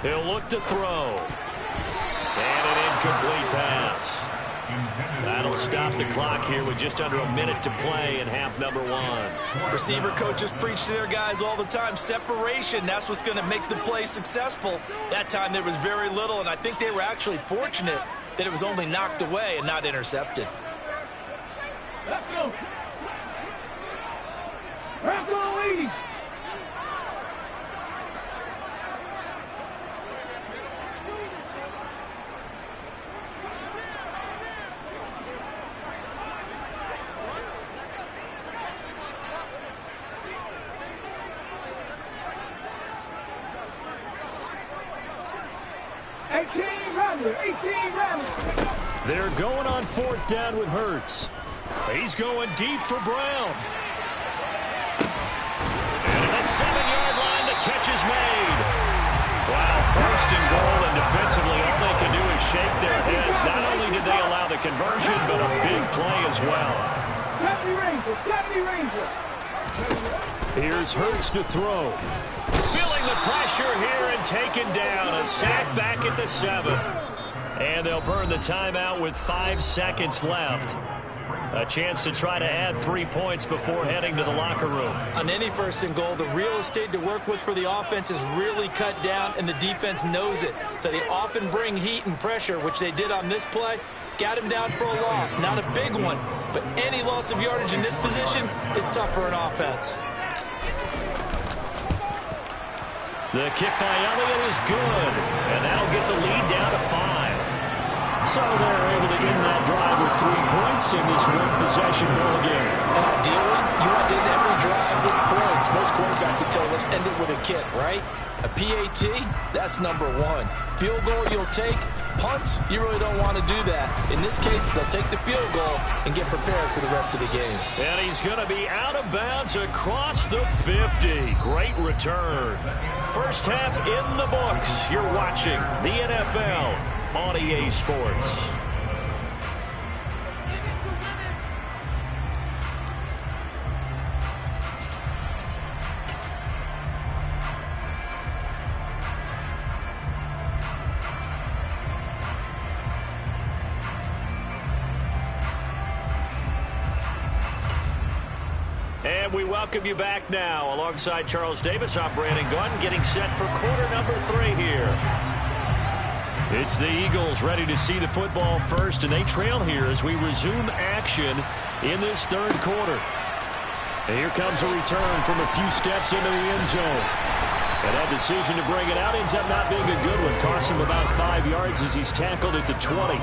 He'll look to throw. And an incomplete pass. That'll stop the clock here with just under a minute to play in half number 1. Receiver coaches preach to their guys all the time. Separation, that's what's going to make the play successful. That time there was very little, and I think they were actually fortunate that it was only knocked away and not intercepted. Let's go. Let's go, lead. They're going on 4th down with Hurts. He's going deep for Brown. And at the 7-yard line, the catch is made. Wow, 1st and goal, and defensively, all they can do is shake their heads. Not only did they allow the conversion, but a big play as well. Here's Hurts to throw. Feeling the pressure here and taken down. A sack back at the 7. And they'll burn the timeout with 5 seconds left. A chance to try to add 3 points before heading to the locker room. On any 1st and goal, the real estate to work with for the offense is really cut down, and the defense knows it. So they often bring heat and pressure, which they did on this play. Got him down for a loss. Not a big one, but any loss of yardage in this position is tough for an offense. The kick by Elliott is good, and that'll get the lead down to 5. So they're able to end that drive with 3 points in this one-possession ball game. And ideally, you want to end every drive with points. Most quarterbacks would tell you, let's end it with a kick, right? A PAT, that's number 1. Field goal you'll take. Punts, you really don't want to do that. In this case, they'll take the field goal and get prepared for the rest of the game. And he's going to be out of bounds across the 50. Great return. First half in the books. You're watching the NFL on EA Sports. And we welcome you back now. Alongside Charles Davis, I'm Brandon Gunn, getting set for quarter number 3 here. It's the Eagles ready to see the football first, and they trail here as we resume action in this 3rd quarter. And here comes a return from a few steps into the end zone. And that decision to bring it out ends up not being a good one. Costs him about 5 yards as he's tackled at the 20.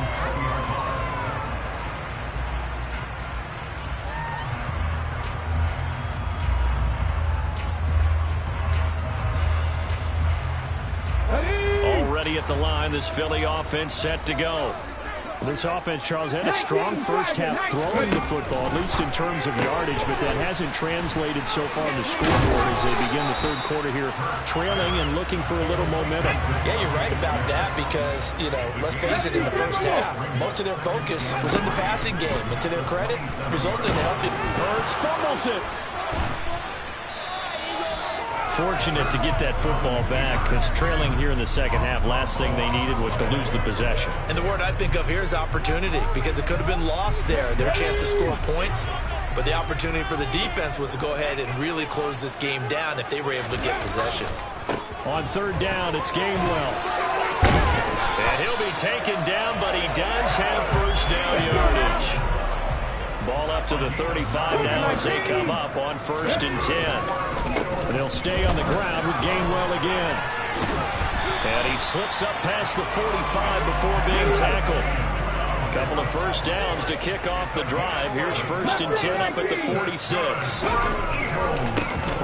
At the line, this Philly offense set to go. This offense, Charles, had a strong first half throwing the football, at least in terms of yardage, but that hasn't translated so far on the scoreboard as they begin the 3rd quarter here, trailing and looking for a little momentum. Yeah, you're right about that because, let's face it, in the first half, most of their focus was in the passing game, and to their credit, resulted in helping. Hurts fumbles it. Fortunate to get that football back because trailing here in the 2nd half, last thing they needed was to lose the possession. And the word I think of here is opportunity because it could have been lost there, their chance to score points. But the opportunity for the defense was to go ahead and really close this game down if they were able to get possession. On 3rd down, it's Gainwell. And he'll be taken down, but he does have 1st down yardage. Ball up to the 35 now as they come up on 1st and 10. They'll stay on the ground with Gainwell again. And he slips up past the 45 before being tackled. Couple of 1st downs to kick off the drive. Here's 1st and 10 up at the 46.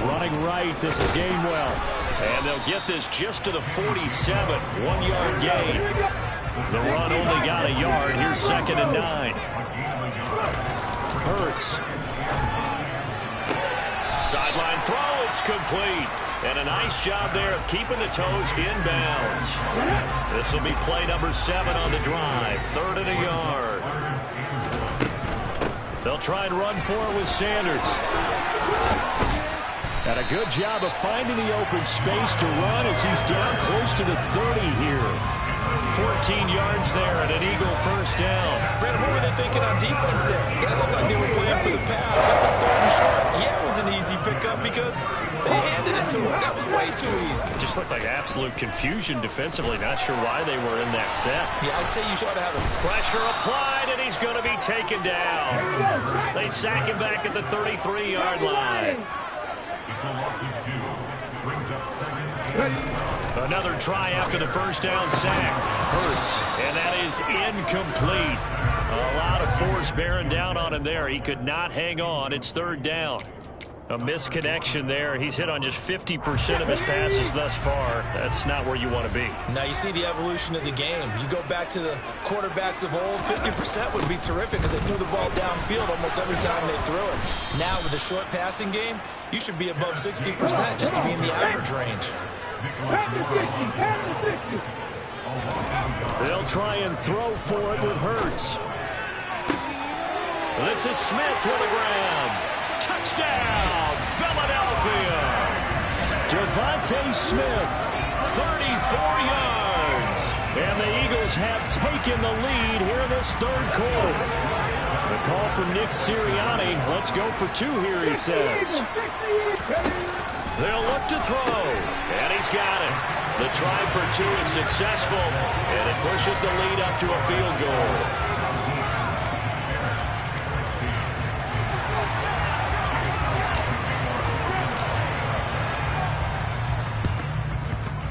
Running right, this is Gainwell. And they'll get this just to the 47. 1-yard gain. The run only got a yard. Here's 2nd and 9. Hurts. Sideline throw, it's complete. And a nice job there of keeping the toes in bounds. This will be play number 7 on the drive. 3rd and a yard. They'll try and run for it with Sanders. And a good job of finding the open space to run as he's down close to the 30 here. 14 yards there and an Eagle first down. Brandon, what were they thinking on defense there? That looked like they were playing for the pass. That was 3rd and short. Yeah, it was an easy pickup because they handed it to him. That was way too easy. Just looked like absolute confusion defensively. Not sure why they were in that set. Yeah, I'd say you should have a Pressure applied, and he's going to be taken down. They sack him back at the 33-yard line. Another try after the first down sack. Hurts, and that is incomplete. A lot of force bearing down on him there. He could not hang on. It's 3rd down. A misconnection there. He's hit on just 50% of his passes thus far. That's not where you want to be. Now you see the evolution of the game. You go back to the quarterbacks of old, 50% would be terrific because they threw the ball downfield almost every time they threw it. Now with the short passing game, you should be above 60% just to be in the average range. They'll try and throw for it with Hurts. This is Smith with the ground. Touchdown, Philadelphia. Devontae Smith, 34 yards. and the Eagles have taken the lead here in this 3rd quarter. The call from Nick Sirianni. Let's go for 2 here, he says. They'll look to throw, and he's got it. The try for 2 is successful, and it pushes the lead up to a field goal.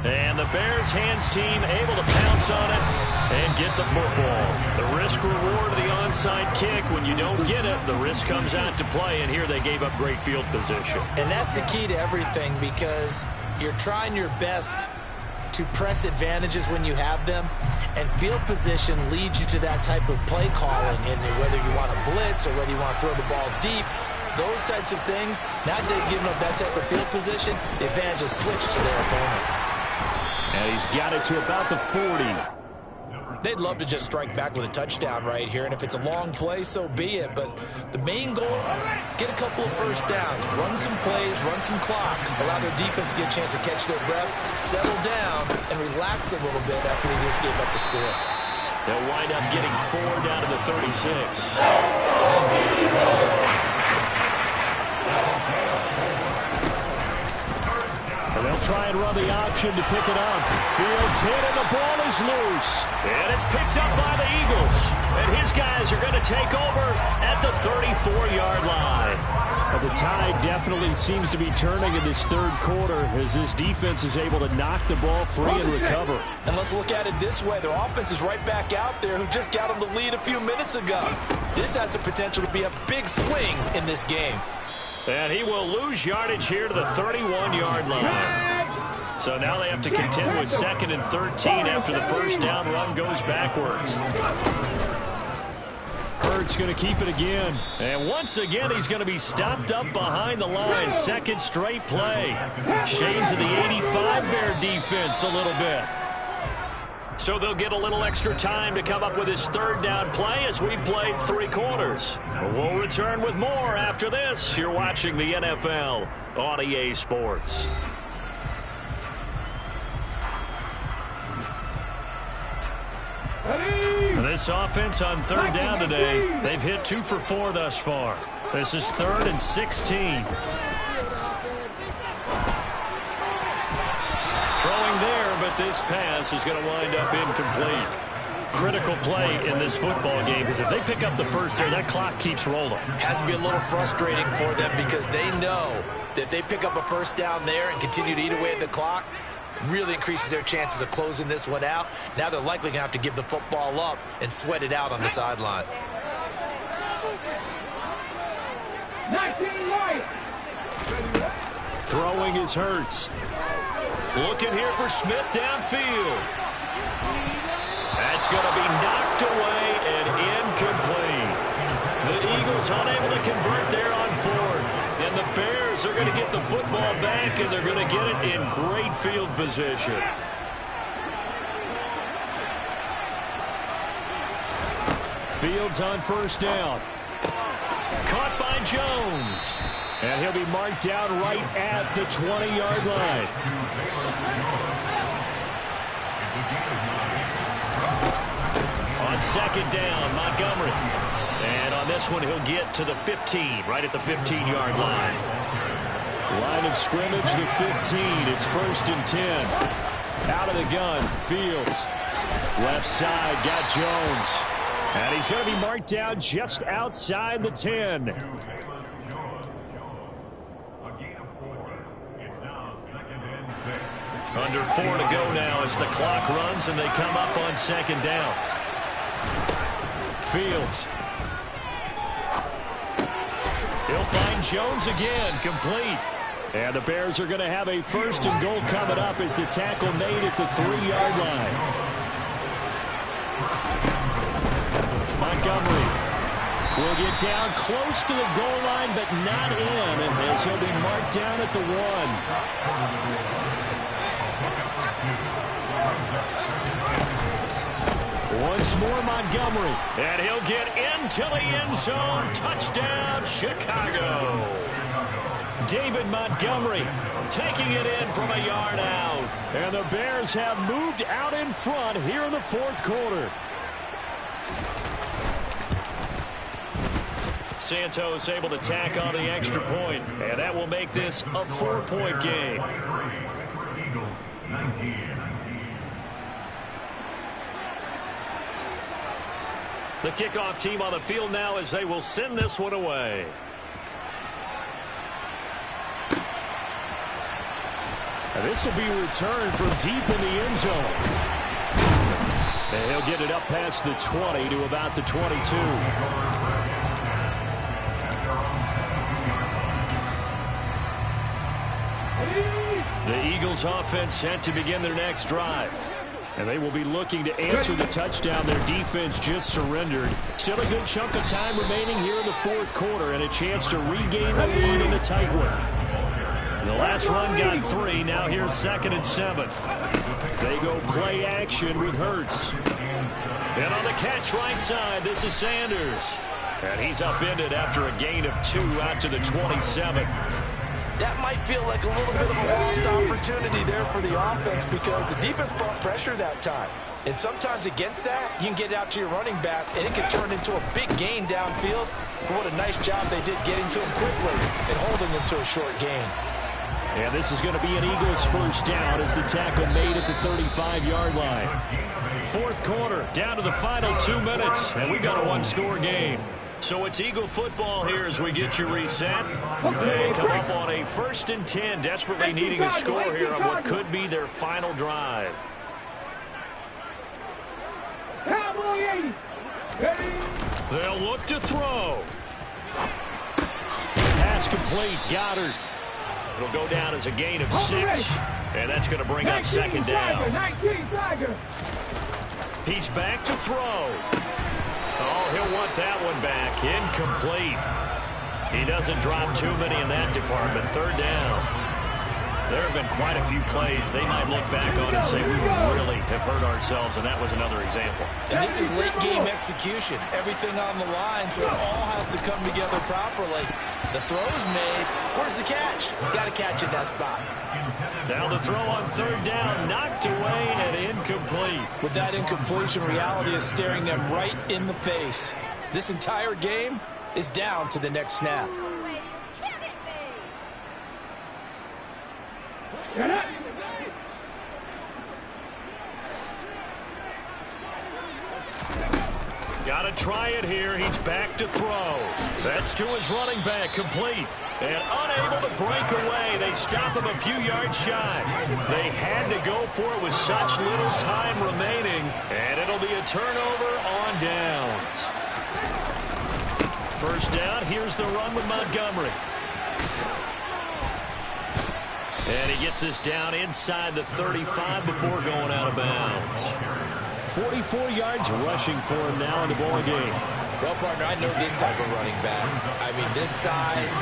And the Bears hands team able to pounce on it and get the football. The risk reward of the onside kick. When you don't get it, the risk comes out to play, and here they gave up great field position. And that's the key to everything, because you're trying your best to press advantages when you have them, and field position leads you to that type of play calling, and whether you want to blitz or whether you want to throw the ball deep, those types of things. Now that they've given up that type of field position, the advantage is switched to their opponent. And he's got it to about the 40. They'd love to just strike back with a touchdown right here, and if it's a long play, so be it. But the main goal, get a couple of first downs, run some plays, run some clock, allow their defense to get a chance to catch their breath, settle down, and relax a little bit after they just gave up the score. They'll wind up getting 4 down to the 36. And they'll try and run the option to pick it up. Fields hit and the ball is loose. And it's picked up by the Eagles. And his guys are going to take over at the 34-yard line. Well, the tide definitely seems to be turning in this 3rd quarter as this defense is able to knock the ball free and recover. And let's look at it this way. Their offense is right back out there who just got them the lead a few minutes ago. This has the potential to be a big swing in this game. And he will lose yardage here to the 31-yard line. So now they have to contend with 2nd and 13 after the first down run goes backwards. Hurts going to keep it again. And once again, he's going to be stopped up behind the line. 2nd straight play. Shades of the 85 Bear defense a little bit. So they'll get a little extra time to come up with his 3rd down play as we've played 3 quarters. We'll return with more after this. You're watching the NFL on EA Sports. This offense on 3rd down today, they've hit 2 for 4 thus far. This is 3rd and 16. Throwing there, but this pass is going to wind up incomplete. Critical play in this football game, because if they pick up the first there, that clock keeps rolling. Has to be a little frustrating for them because they know that if they pick up a first down there and continue to eat away at the clock, really increases their chances of closing this one out. Now they're likely going to have to give the football up and sweat it out on the sideline. Throwing is Hurts. Looking here for Smith downfield. That's going to be knocked away and incomplete. The Eagles unable to convert there on 4th. And the Bears are going to get the football back, and they're going to get it in great field position. Fields on first down. Caught by Jones. And he'll be marked down right at the 20-yard line. On second down, Montgomery. And on this one, he'll get to the 15, right at the 15-yard line. Line of scrimmage, the 15. It's first and 10. Out of the gun, Fields. Left side, got Jones. And he's going to be marked down just outside the 10. Under 4 to go now as the clock runs and they come up on second down. Fields. He'll find Jones again, complete. And the Bears are going to have a first and goal coming up as the tackle made at the 3-yard line. Montgomery will get down close to the goal line, but not in, as he'll be marked down at the 1. Once more, Montgomery. And he'll get into the end zone. Touchdown, Chicago. David Montgomery taking it in from a yard out. And the Bears have moved out in front here in the fourth quarter. Santos able to tack on the extra point, and that will make this a 4-point game. The kickoff team on the field now as they will send this one away. And this will be returned from deep in the end zone. And he'll get it up past the 20 to about the 22. The Eagles offense set to begin their next drive. And they will be looking to answer the touchdown their defense just surrendered. Still a good chunk of time remaining here in the fourth quarter and a chance to regain the lead in a tight one. The last run got 3. Now here's 2nd and 7. They go play action with Hurts. And on the catch right side, this is Sanders. And he's upended after a gain of 2 out to the 27. That might feel like a little bit of a lost opportunity there for the offense because the defense brought pressure that time. And sometimes against that, you can get out to your running back, and it can turn into a big gain downfield. But what a nice job they did getting to him quickly and holding him to a short gain. And this is going to be an Eagles first down as the tackle made at the 35-yard line. Fourth quarter, down to the final 2 minutes, and we've got a one-score game. So it's Eagle football here as we get you reset. They come up on a 1st and 10, desperately needing a score here on what could be their final drive. They'll look to throw. Pass complete, Goddard. It'll go down as a gain of 6, and that's going to bring up second down. He's back to throw. Oh, he'll want that one back. Incomplete. He doesn't drop too many in that department. 3rd down. There have been quite a few plays they might look back on and say, we really have hurt ourselves, and that was another example. And this is late-game execution. Everything on the line, so it all has to come together properly. The throw's made. Where's the catch? Got to catch in that spot. Now the throw on 3rd down, knocked away and incomplete. With that incompletion, reality is staring them right in the face. This entire game is down to the next snap. Got to try it here. He's back to throw. That's to his running back, complete. And unable to break away. They stop him a few yards shy. They had to go for it with such little time remaining. And it'll be a turnover on downs. First down, here's the run with Montgomery. And he gets this down inside the 35 before going out of bounds. 44 yards rushing for him now in the ball game. Well, partner, I know this type of running back. I mean, this size,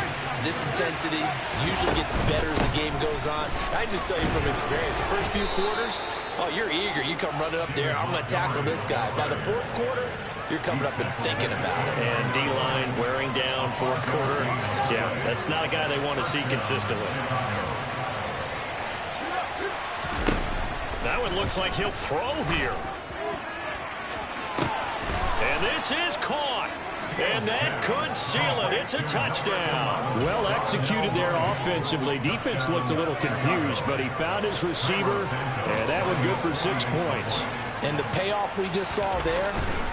this intensity usually gets better as the game goes on. I just tell you from experience, the first few quarters, oh, you're eager. You come running up there, I'm going to tackle this guy. By the fourth quarter, you're coming up and thinking about it. And D-line wearing down fourth quarter. Yeah, that's not a guy they want to see consistently. That one looks like he'll throw here. And this is caught. And that could seal it. It's a touchdown. Well executed there offensively. Defense looked a little confused, but he found his receiver, and that one good for 6 points. And the payoff we just saw there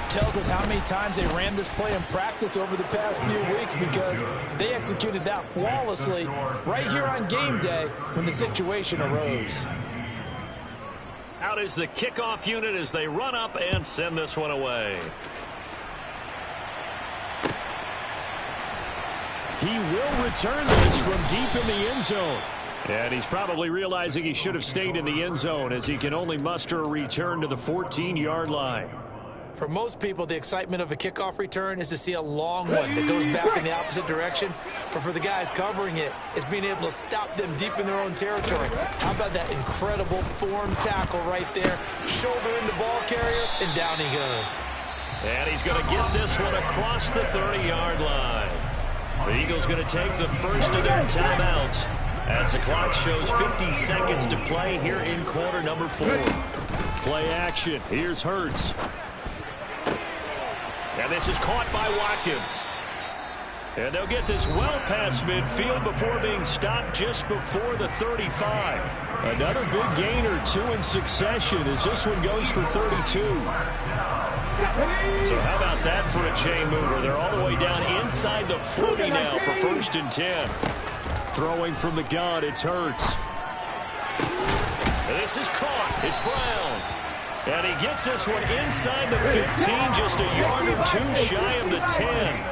tells us how many times they ran this play in practice over the past few weeks, because they executed that flawlessly right here on game day when the situation arose. Out is the kickoff unit as they run up and send this one away. He will return this from deep in the end zone. And he's probably realizing he should have stayed in the end zone, as he can only muster a return to the 14-yard line. For most people, the excitement of a kickoff return is to see a long one that goes back in the opposite direction. But for the guys covering it, it's being able to stop them deep in their own territory. How about that incredible form tackle right there? Shoulder in the ball carrier, and down he goes. And he's going to get this one across the 30-yard line. The Eagles going to take the first of their timeouts as the clock shows 50 seconds to play here in quarter number 4. Play action. Here's Hurts. And this is caught by Watkins. And they'll get this well past midfield before being stopped just before the 35. Another big gain or 2 in succession as this one goes for 32. So how about that for a chain mover? They're all the way down inside the 40 now for 1st and 10. Throwing from the gun, it's Hurts. And this is caught. It's Brown. And he gets this one inside the 15, just a yard or 2 shy of the 10.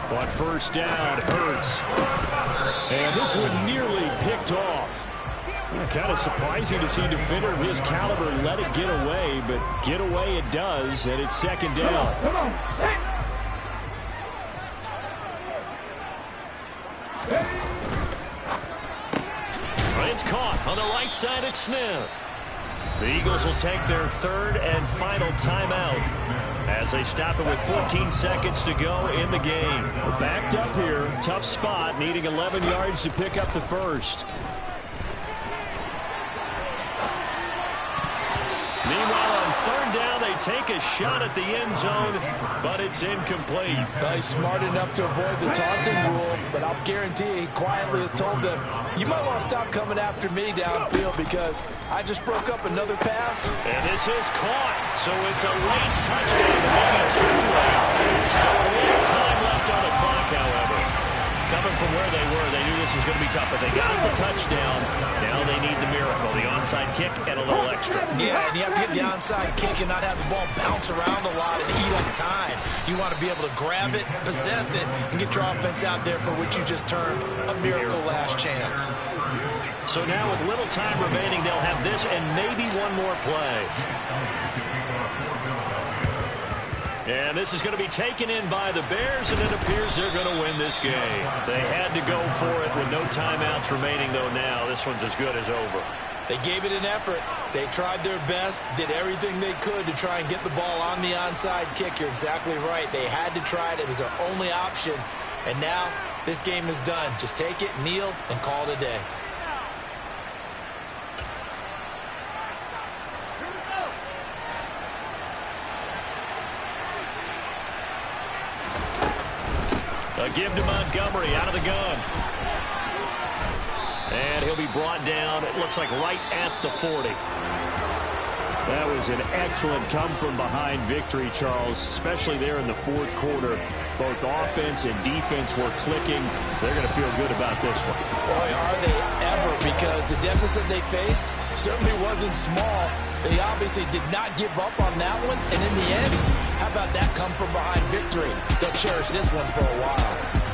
But first down, Hurts. And this one nearly picked off. Kind of surprising to see a defender of his caliber let it get away, but get away it does, and it's 2nd down. It's caught on the right side at Smith. The Eagles will take their 3rd and final timeout as they stop it with 14 seconds to go in the game. We're backed up here. Tough spot, needing 11 yards to pick up the first. Meanwhile, on 3rd down, they take a shot at the end zone, but it's incomplete. Well, he's smart enough to avoid the taunting rule, but I'll guarantee he quietly has told them, you might want to stop coming after me downfield because I just broke up another pass. And this is caught, so it's a late touchdown, maybe too late. Still a little time left on the clock, however. Coming from where they were, they knew this was going to be tough, but they got the touchdown. Now they need the miracle, the onside kick and a little extra. Yeah, and you have to get the onside kick and not have the ball bounce around a lot and eat up time. You want to be able to grab it, possess it, and get your offense out there for what you just termed a miracle last chance. So now with little time remaining, they'll have this and maybe one more play. And this is going to be taken in by the Bears, and it appears they're going to win this game. They had to go for it with no timeouts remaining, though now this one's as good as over. They gave it an effort. They tried their best, did everything they could to try and get the ball on the onside kick. You're exactly right. They had to try it. It was their only option. And now this game is done. Just take it, kneel, and call it a day. A give to Montgomery out of the gun. And he'll be brought down, it looks like right at the 40. That was an excellent come-from-behind victory, Charles, especially there in the 4th quarter. Both offense and defense were clicking. They're going to feel good about this one. Boy, are they ever, because the deficit they faced certainly wasn't small. They obviously did not give up on that one, and in the end, how about that come-from-behind victory? They'll cherish this one for a while.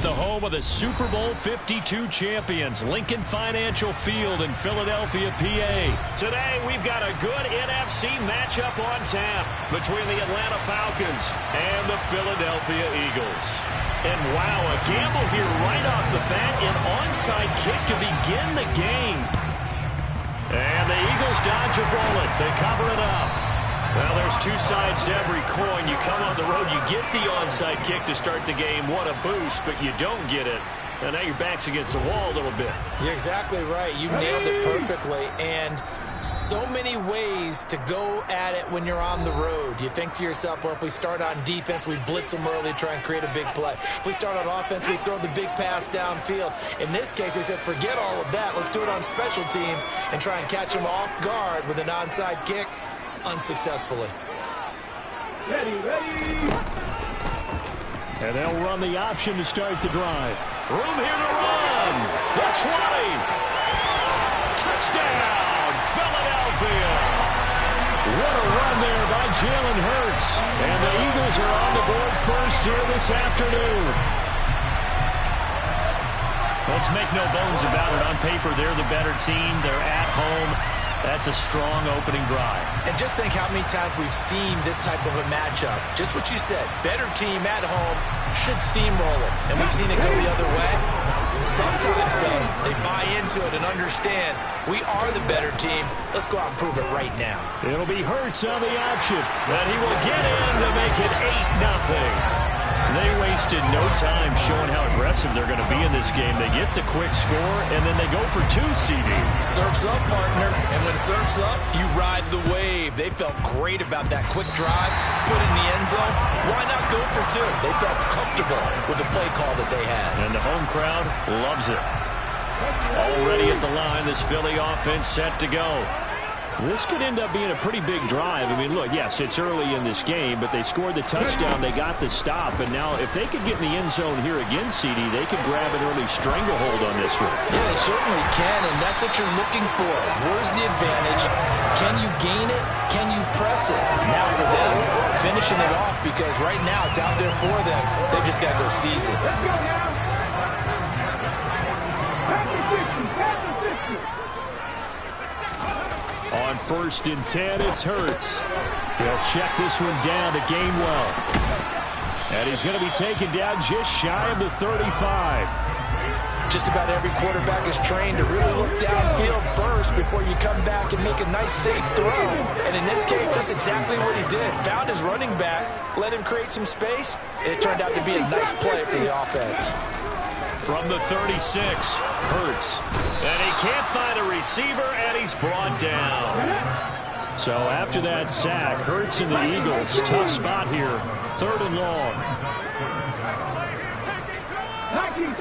the home of the Super Bowl 52 champions, Lincoln Financial Field in Philadelphia, PA. Today, we've got a good NFC matchup on tap between the Atlanta Falcons and the Philadelphia Eagles. And wow, a gamble here right off the bat, an onside kick to begin the game. And the Eagles dodge a bullet. They cover it up. Well, there's two sides to every coin. You come on the road, you get the onside kick to start the game. What a boost, but you don't get it. And now your back's against the wall a little bit. You're exactly right. You nailed it perfectly. And so many ways to go at it when you're on the road. You think to yourself, well, if we start on defense, we blitz them early, try and create a big play. If we start on offense, we throw the big pass downfield. In this case, they said, forget all of that. Let's do it on special teams and try and catch them off guard with an onside kick. Unsuccessfully. Ready. And they'll run the option to start the drive. Room here to run. The 20. Touchdown, Philadelphia. What a run there by Jalen Hurts. And the Eagles are on the board first here this afternoon. Let's make no bones about it. On paper, they're the better team. They're at home. That's a strong opening drive. And just think how many times we've seen this type of a matchup. Just what you said. Better team at home should steamroll it. And we've seen it go the other way. Sometimes, though, they buy into it and understand we are the better team. Let's go out and prove it right now. It'll be Hurts on the option. And he will get in to make it 8-0. They wasted no time showing how aggressive they're going to be in this game. They get the quick score, and then they go for 2, CD. Surf's up, partner. And when surf's up, you ride the wave. They felt great about that quick drive, put in the end zone. Why not go for 2? They felt comfortable with the play call that they had. And the home crowd loves it. Already at the line, this Philly offense set to go. This could end up being a pretty big drive. I mean, look, yes, it's early in this game, but they scored the touchdown. They got the stop. And now if they could get in the end zone here again, CD, they could grab an early stranglehold on this one. Yeah, they certainly can, and that's what you're looking for. Where's the advantage? Can you gain it? Can you press it? Now for them, finishing it off, because right now it's out there for them. They've just got to go seize it. Let's go now. Pass the 60. On 1st and 10, it's Hurts. He'll check this one down to Gainwell. And he's going to be taken down just shy of the 35. Just about every quarterback is trained to really look downfield first before you come back and make a nice, safe throw. And in this case, that's exactly what he did. Found his running back, let him create some space, and it turned out to be a nice play for the offense. From the 36, Hurts. And he can't find a receiver, and he's brought down. So after that sack, Hurts and the Eagles, tough spot here, 3rd and long. 19.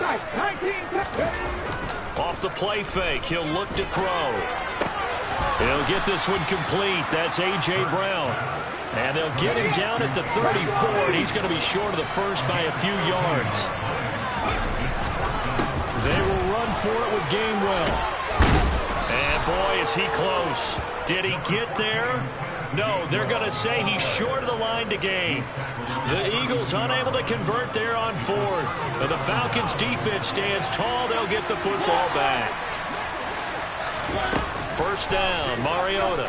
Off the play fake, he'll look to throw. He'll get this one complete. That's A.J. Brown. And they'll get him down at the 34, and he's going to be short of the first by a few yards. They will run for it with Gainwell. And boy, is he close. Did he get there? No, they're going to say he's short of the line to gain. The Eagles unable to convert there on 4th. And the Falcons defense stands tall. They'll get the football back. 1st down, Mariota.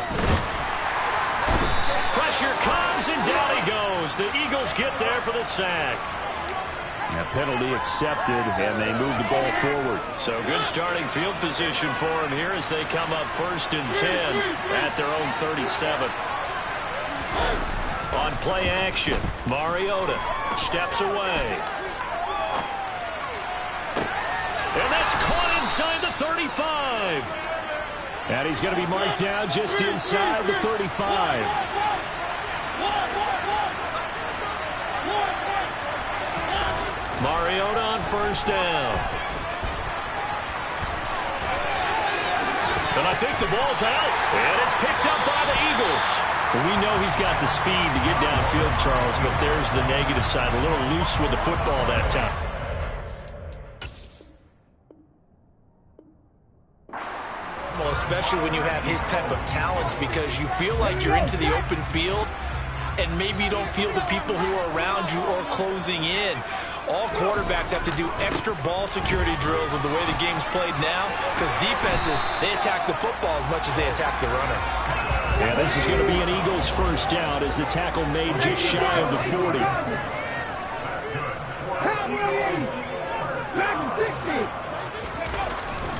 Pressure comes, and down he goes. The Eagles get there for the sack. A penalty accepted, and they move the ball forward. So good starting field position for them here as they come up 1st and 10 at their own 37. On play action, Mariota steps away. And that's caught inside the 35. And he's going to be marked down just inside the 35. Mariota on 1st down. And I think the ball's out. And it's picked up by the Eagles. We know he's got the speed to get downfield, Charles, but there's the negative side. A little loose with the football that time. Well, especially when you have his type of talents, because you feel like you're into the open field and maybe you don't feel the people who are around you or closing in. All quarterbacks have to do extra ball security drills with the way the game's played now, because defenses, they attack the football as much as they attack the runner. Yeah, this is going to be an Eagles first down as the tackle made just shy of the 40.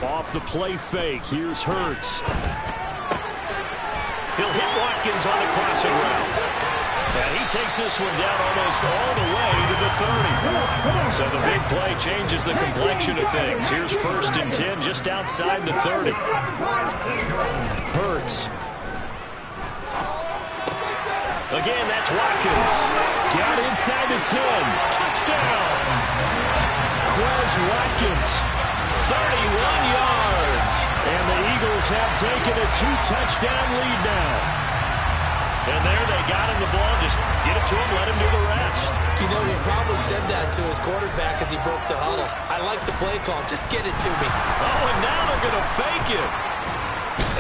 Off the play fake, here's Hurts. He'll hit Watkins on the crossing route. And he takes this one down almost all the way to the 30. So the big play changes the complexion of things. Here's 1st and 10 just outside the 30. Hurts. Again, that's Watkins. Down inside the 10. Touchdown. Quez Watkins. 31 yards. And the Eagles have taken a 2-touchdown lead now. And there they got him the ball. Just get it to him, let him do the rest. You know, he probably said that to his quarterback as he broke the huddle. I like the play call. Just get it to me. Oh, and now they're going to fake it.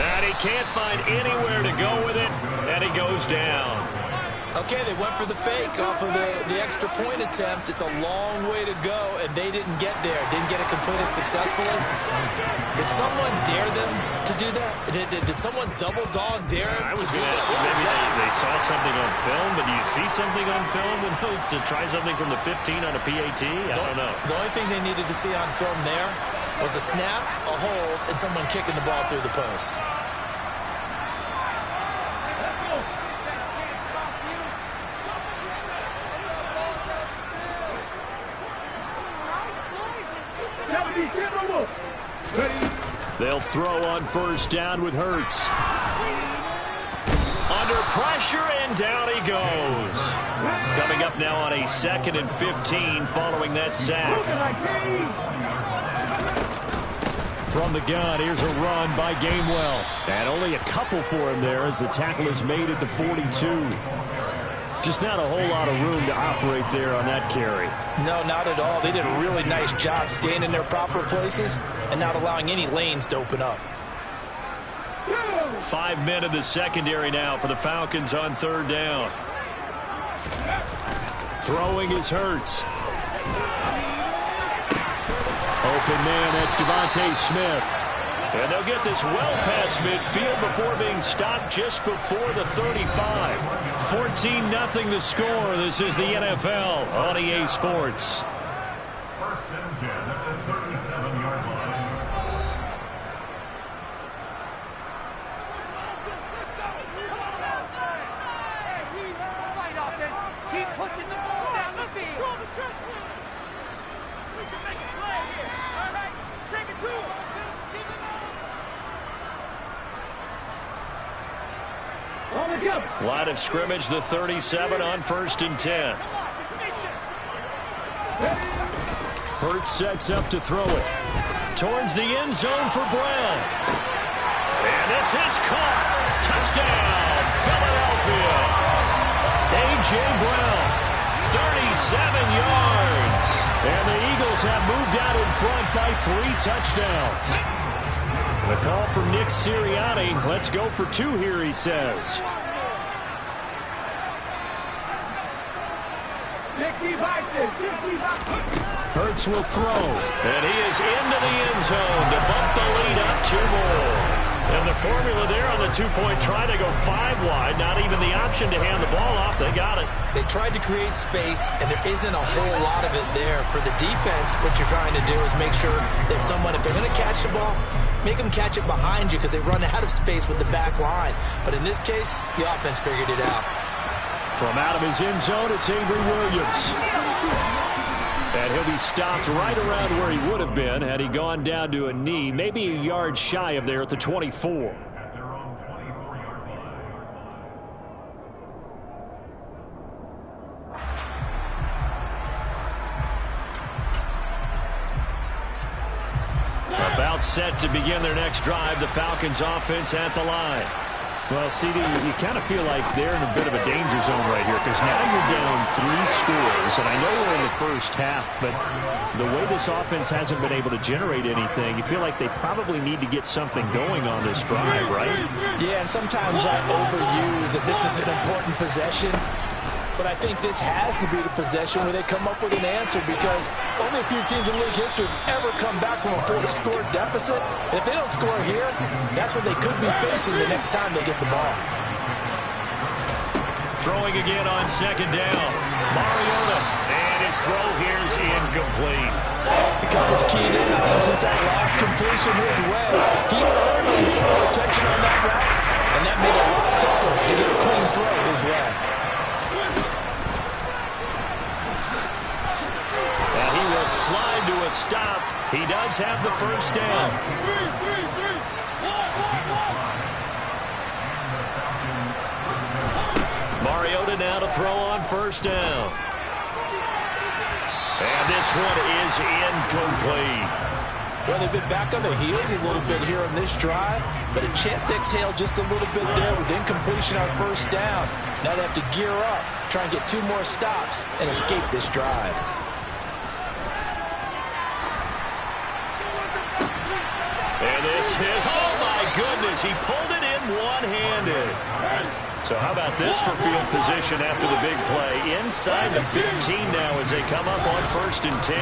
And he can't find anywhere to go with it, and he goes down. Okay, they went for the fake off of the extra point attempt. It's a long way to go, and they didn't get there. Didn't get it completed successfully. Did someone dare them to do that? Did someone double dog dare them I was to do going to that? maybe they saw something on film, but do you see something on film when those to try something from the 15 on a PAT? I don't know. The only thing they needed to see on film there was a snap, a hold, and someone kicking the ball through the post. They'll throw on 1st down with Hurts. Under pressure, and down he goes. Coming up now on a 2nd and 15 following that sack. From the gun, here's a run by Gainwell. And only a couple for him there as the tackle is made at the 42. Just not a whole lot of room to operate there on that carry. No, not at all. They did a really nice job staying in their proper places and not allowing any lanes to open up. 5 men in the secondary now for the Falcons on 3rd down. Throwing is Hurts. Open man, that's Devontae Smith. And they'll get this well past midfield before being stopped just before the 35. 14-0 the score. This is the NFL on EA Sports. 1st and 10 at the 37-yard line. Keep pushing the ball down the field. Control the trenches. We can make a play here. All right, take it to him. Keep it on. All together. Line of scrimmage, the 37 on 1st and 10. Hurts sets up to throw it. Towards the end zone for Brown. And this is caught. Touchdown, Philadelphia. A.J. Brown, 37 yards. And the Eagles have moved out in front by 3 touchdowns. The call from Nick Sirianni. Let's go for 2 here, he says. Hurts will throw. And he is into the end zone to bump the lead up 2 more. And the formula there on the 2-point try to go 5 wide. Not even the option to hand the ball off. They got it. They tried to create space, and there isn't a whole lot of it there. For the defense, what you're trying to do is make sure that if they're going to catch the ball, make them catch it behind you because they run out of space with the back line. But in this case, the offense figured it out. From out of his end zone, it's Avery Williams. And he'll be stopped right around where he would have been had he gone down to a knee, maybe a yard shy of there at the 24. About set to begin their next drive, the Falcons offense at the line. Well, CD, you kind of feel like they're in a bit of a danger zone right here because now you're down 3 scores, and I know we're in the first half, but the way this offense hasn't been able to generate anything, you feel like they probably need to get something going on this drive, right? Yeah, and sometimes I overuse that this is an important possession. But I think this has to be the possession where they come up with an answer, because only a few teams in league history have ever come back from a 4-score deficit. And if they don't score here, that's what they could be facing the next time they get the ball. Throwing again on second down. Mariota. And his throw here is incomplete. The coverage keyed in on him since that last completion his way. He earned a little protection on that route, and that made it a lot tougher to get a clean throw his way. And he will slide to a stop. He does have the first down. Mariota now to throw on first down. And this one is incomplete. Well, they've been back on their heels a little bit here on this drive, but a chance to exhale just a little bit there with incompletion on first down. Now they have to gear up, try and get 2 more stops, and escape this drive. And this is, oh my goodness, he pulled it in one-handed. So how about this for field position after the big play? Inside the 15 now as they come up on 1st and 10.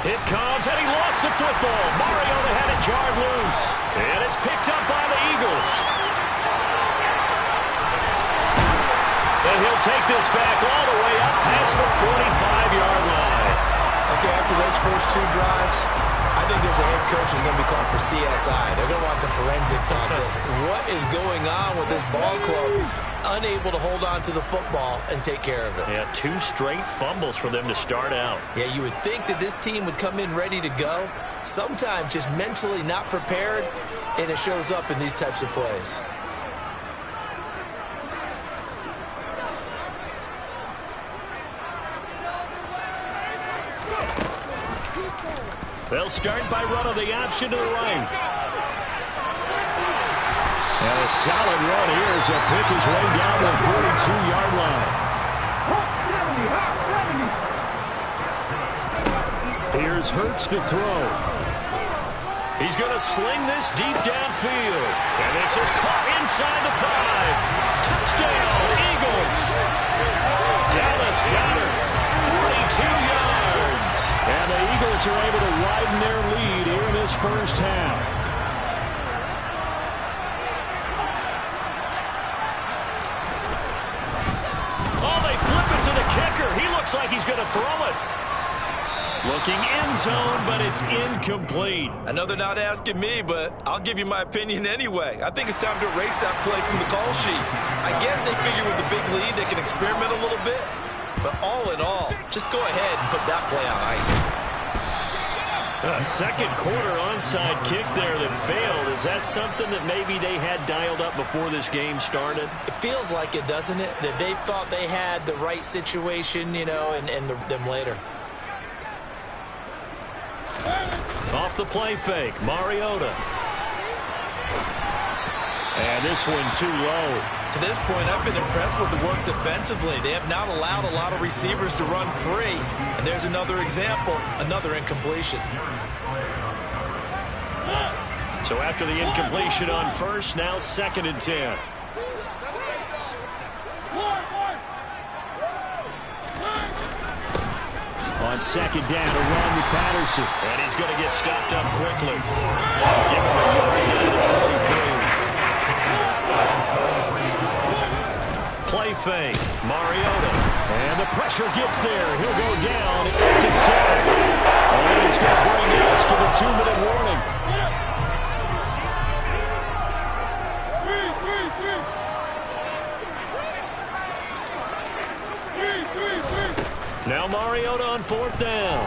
It comes, and he lost the football. Mariota had it jarred loose. And it's picked up by the Eagles. And he'll take this back all the way up past the 45-yard line. Okay, after those first 2 drives, I think there's a head coach who's going to be called for CSI. They're going to want some forensics on this. What is going on with this ball club? Unable to hold on to the football and take care of it. Yeah, 2 straight fumbles for them to start out. Yeah, you would think that this team would come in ready to go. Sometimes just mentally not prepared, and it shows up in these types of plays. They'll start by running the option to the right. And a solid run here as he'll pick his way down to the 42-yard line. Here's Hurts to throw. He's going to sling this deep downfield. And this is caught inside the 5. Touchdown, Eagles. Dallas got it. 42 yards. And the Eagles are able to widen their lead here in this first half. Oh, they flip it to the kicker. He looks like he's going to throw it. Looking end zone, but it's incomplete. Another not asking me, but I'll give you my opinion anyway. I think it's time to erase that play from the call sheet. I guess they figure with the big lead they can experiment a little bit. But all in all, just go ahead and put that play on ice. A second quarter onside kick there that failed. Is that something that maybe they had dialed up before this game started? It feels like it, doesn't it? That they thought they had the right situation, you know, and them later. Off the play fake, Mariota. And this one too low. To this point, I've been impressed with the work defensively. They have not allowed a lot of receivers to run free. And there's another example, another incompletion. So after the incompletion on first, now 2nd and 10. On second down, a run with Patterson. And he's going to get stopped up quickly. Give him a yard down to 43. Play fake, Mariota. And the pressure gets there. He'll go down. It's a sack. And it's going to bring us to the 2-minute warning. Now Mariota on 4th down.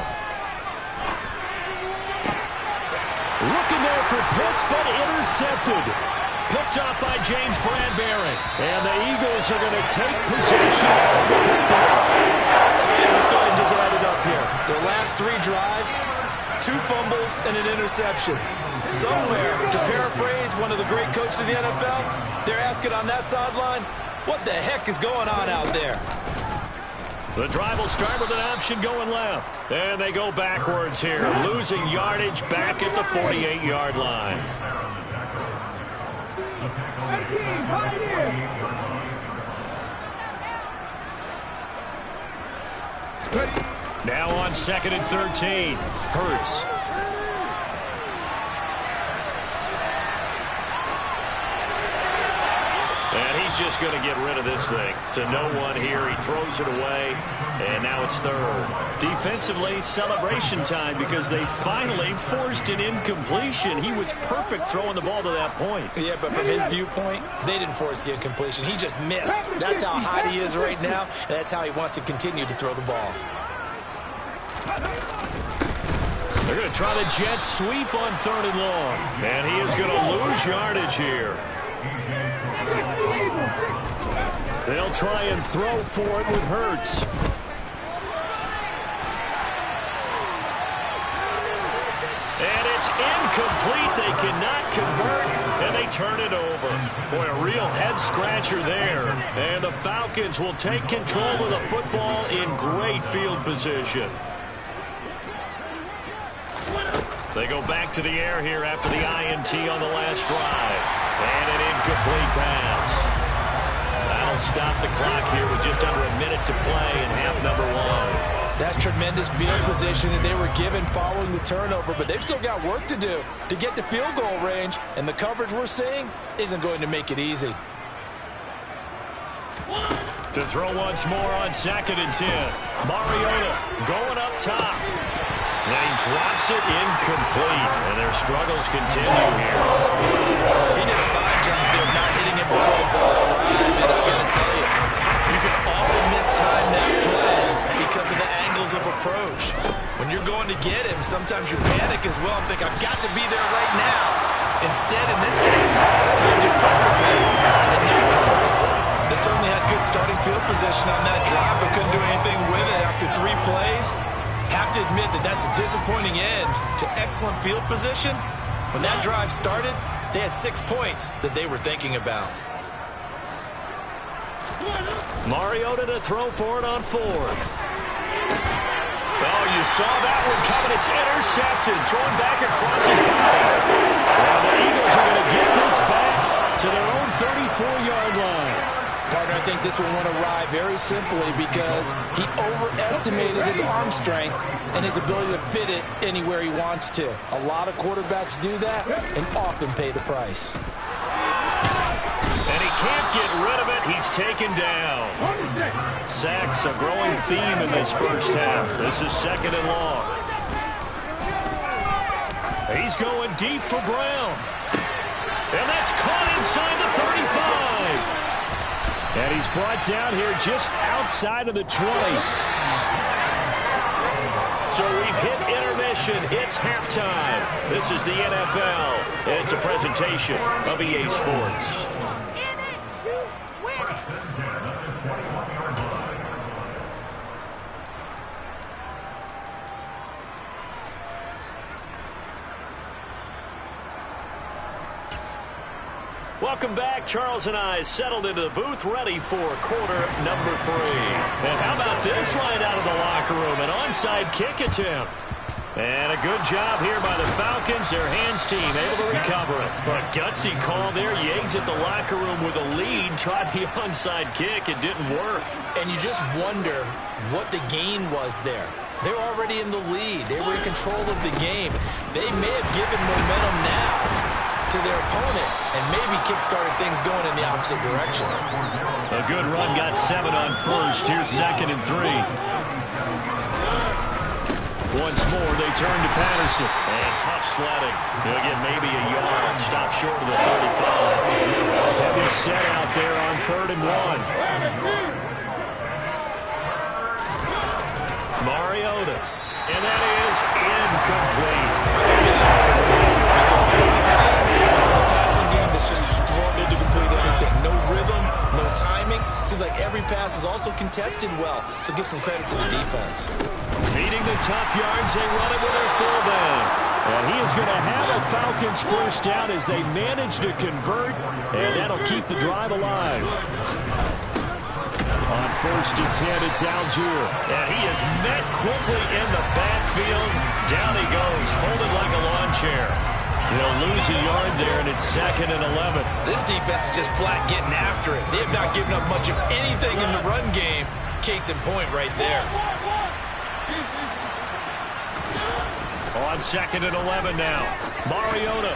Looking there for Pitts, but intercepted. Picked off by James Bradbury. And the Eagles are going to take possession of the football. Let's go ahead and just add it up here. Their last 3 drives, 2 fumbles and an interception. Somewhere, to paraphrase one of the great coaches of the NFL, they're asking on that sideline, what the heck is going on out there? The drive will start with an option going left. And they go backwards here, losing yardage back at the 48-yard line. Now on 2nd and 13. Hurts. And he's just going to get rid of this thing. To no one here. He throws it away. And now it's 3rd. Defensively, celebration time because they finally forced an incompletion. He was perfect throwing the ball to that point. Yeah, but from his viewpoint, they didn't force the incompletion. He just missed. That's how hot he is right now, and that's how he wants to continue to throw the ball. They're going to try the jet sweep on 3rd and long. And he is going to lose yardage here. They'll try and throw for it with Hurts. And it's incomplete. They cannot convert, and they turn it over. Boy, a real head-scratcher there. And the Falcons will take control of the football in great field position. They go back to the air here after the INT on the last drive. And an incomplete pass. That'll stop the clock here with just under a minute to play in half number 1. That's tremendous field position that they were given following the turnover, but they've still got work to do to get to field goal range, and the coverage we're seeing isn't going to make it easy. To throw once more on 2nd and 10. Mariota going up top. And he drops it incomplete, and their struggles continue here. He did a fine job there not hitting him before the ball arrived, and I've got to tell you, you can often mistime that play because of the angles of approach. When you're going to get him, sometimes you panic as well and think, I've got to be there right now. Instead, in this case, timed it perfectly and not convert. They certainly had good starting field position on that drive, but couldn't do anything with it after 3 plays. Have to admit that that's a disappointing end to excellent field position. When that drive started, they had 6 points that they were thinking about. Mariota to throw for it on 4th. Oh, you saw that one coming. It's intercepted, thrown back across his body. Well, the Eagles are going to get this back to their own 34-yard line. Partner, I think this one won't arrive very simply because he overestimated his arm strength and his ability to fit it anywhere he wants to. A lot of quarterbacks do that and often pay the price. And he can't get rid of it. He's taken down. Sacks, a growing theme in this first half. This is 2nd and long. He's going deep for Brown. And that's caught inside the 35. And he's brought down here just outside of the 20. So we've hit intermission. It's halftime. This is the NFL. It's a presentation of EA Sports. Welcome back. Charles and I settled into the booth, ready for quarter number 3. And how about this right out of the locker room? An onside kick attempt. And a good job here by the Falcons. Their hands team able to recover it. But a gutsy call there. Yates at the locker room with a lead. Tried the onside kick. It didn't work. And you just wonder what the gain was there. They're already in the lead. They were in control of the game. They may have given momentum now to their opponent and maybe kick-started things going in the opposite direction. A good run, got 7 on 1st. Here's 2nd and 3. Once more, they turn to Patterson. And tough sledding. He'll get maybe a yard. Stop short of the 35. Heavy set out there on 3rd and 1. Mariota. And that is incomplete. It's a passing game that's just struggled to complete anything. No rhythm, no timing. Seems like every pass is also contested well, so give some credit to the defense. Needing the tough yards, they run it with their fullback. And he is going to have a Falcons first down as they manage to convert, and that'll keep the drive alive. On 1st and 10, it's Algier. And he is met quickly in the backfield. Down he goes, folded like a lawn chair. They'll lose a yard there, and it's 2nd and 11. This defense is just flat getting after it. They have not given up much of anything in the run game. Case in point right there. On 2nd and 11 now. Mariota.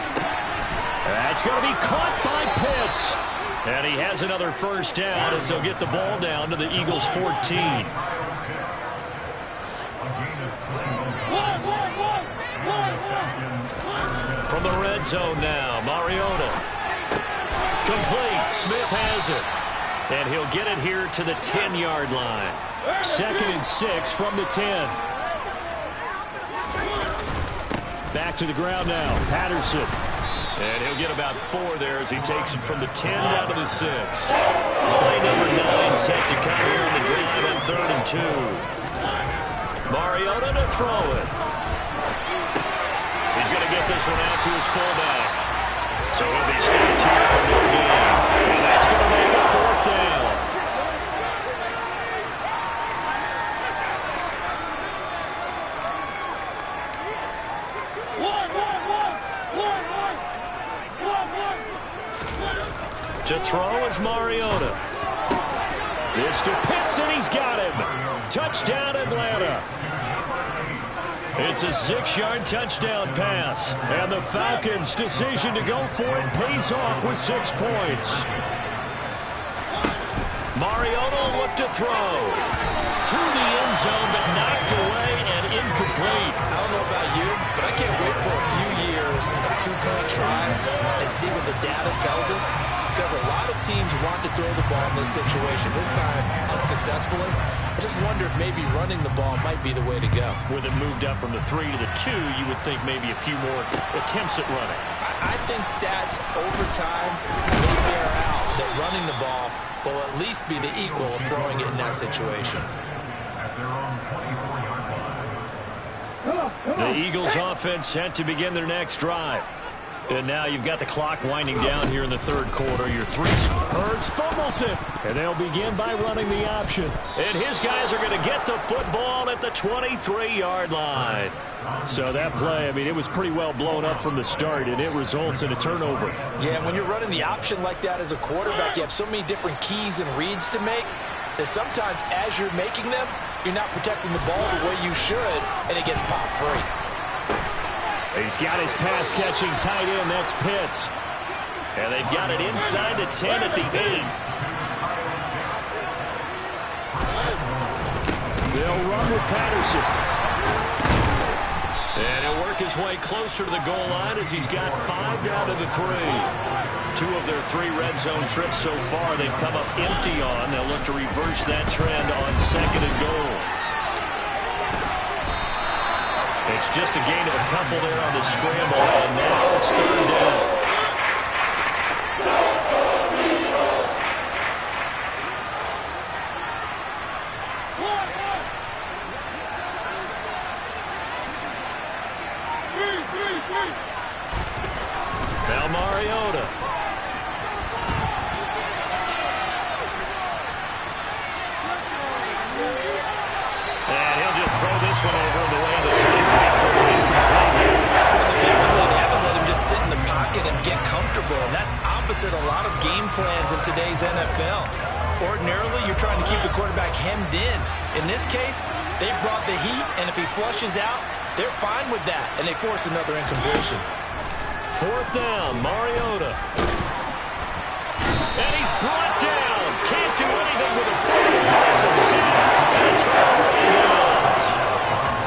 That's going to be caught by Pitts. And he has another first down as they'll get the ball down to the Eagles' 14. From the red zone now, Mariota. Complete. Smith has it. And he'll get it here to the 10-yard line. 2nd and 6 from the 10. Back to the ground now. Patterson. And he'll get about 4 there as he takes it from the 10 down to the 6. Play number 9 set to come here on the drive on 3rd and 2. Mariota to throw it. He's going to get this one out to his fullback. So he'll be stopped here for no gain. And that's going to make it 4th down. To throw is Mariota. This to Pitts, and he's got him. Touchdown, Atlanta. It's a 6-yard touchdown pass. And the Falcons' decision to go for it pays off with 6 points. Mariota will look to throw. To the end zone, but knocked away and incomplete. I don't know about you, but I can't wait for a few years of 2-point tries and see what the data tells us. Because a lot of teams want to throw the ball in this situation. This time, unsuccessfully. I just wonder if maybe running the ball might be the way to go. With it moved up from the 3 to the 2, you would think maybe a few more attempts at running. I think stats over time may bear out that running the ball will at least be the equal of throwing it in that situation. The Eagles offense set to begin their next drive. And now you've got the clock winding down here in the 3rd quarter. Your 3. Hurts fumbles it. And they'll begin by running the option. And his guys are going to get the football at the 23-yard line. So that play, I mean, it was pretty well blown up from the start, and it results in a turnover. Yeah, when you're running the option like that as a quarterback, you have so many different keys and reads to make that sometimes as you're making them, you're not protecting the ball the way you should, and it gets popped free. He's got his pass-catching tight end. That's Pitts. And they've got it inside the 10 at the 8. They'll run with Patterson. And he'll work his way closer to the goal line as he's got 5 down to the 3. 2 of their 3 red zone trips so far they've come up empty on. They'll look to reverse that trend on 2nd and goal. It's just a gain of a couple there on the scramble, and now it's 3rd down. Now Mariota. And he'll just throw this one over the way of the security crew. Well, defensively, they haven't let him just sit in the pocket and get comfortable, and that's opposite a lot of game plans in today's NFL. Ordinarily, you're trying to keep the quarterback hemmed in. In this case, they brought the heat, and if he flushes out, they're fine with that, and they force another incompletion. 4th down, Mariota. And he's brought down. Can't do anything with a football. It's a sack and a turnover.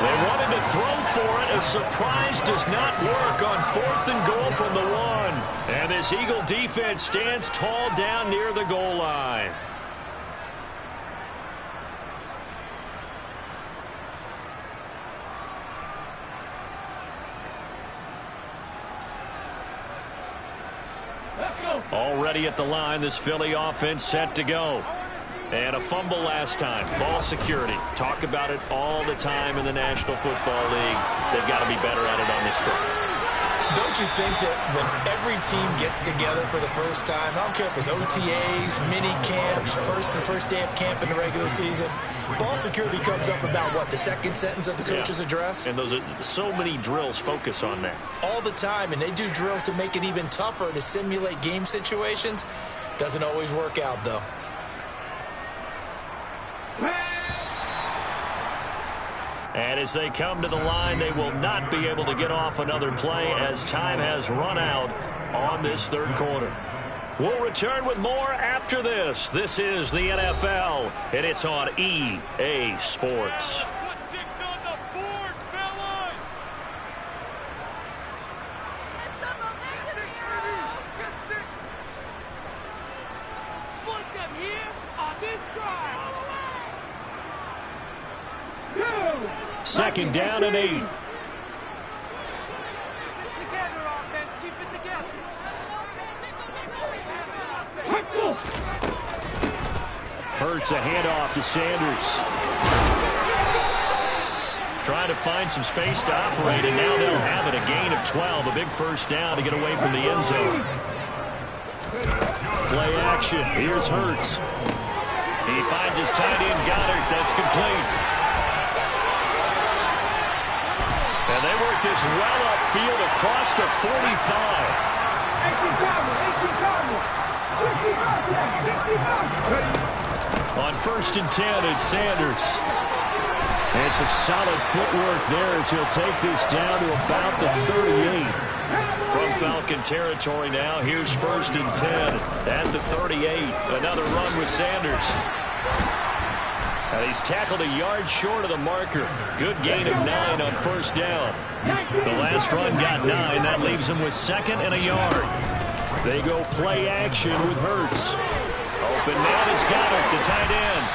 They wanted to throw for it. A surprise does not work on 4th and goal from the 1. And this Eagle defense stands tall down near the goal line. Already at the line, this Philly offense set to go. And a fumble last time. Ball security. Talk about it all the time in the National Football League. They've got to be better at it on this drive. Don't you think that when every team gets together for the first time, I don't care if it's OTAs, mini camps, first day of camp in the regular season, ball security comes up about what, the second sentence of the coach's address? And those are so many drills focus on that. All the time, and they do drills to make it even tougher to simulate game situations. Doesn't always work out, though. And as they come to the line, they will not be able to get off another play as time has run out on this third quarter. We'll return with more after this. This is the NFL, and it's on EA Sports. Put 6 on the board, fellas! Get some momentum here! Get 6! Split them here on this drive! Second down and 8. Together, offense. Keep it together. Hurts a handoff to Sanders. Trying to find some space to operate, and now they'll have it. A gain of 12, a big first down to get away from the end zone. Play action. Here's Hurts. He finds his tight end, Goddard. That's complete. And they work this well upfield across the 45. On 1st and 10, it's Sanders. And some solid footwork there as he'll take this down to about the 38. From Falcon territory now, here's 1st and 10 at the 38. Another run with Sanders. And he's tackled a yard short of the marker. Good gain of 9 on 1st down. The last run got 9. That leaves him with 2nd and a yard. They go play action with Hurts. Open man is Goddard, the tight end.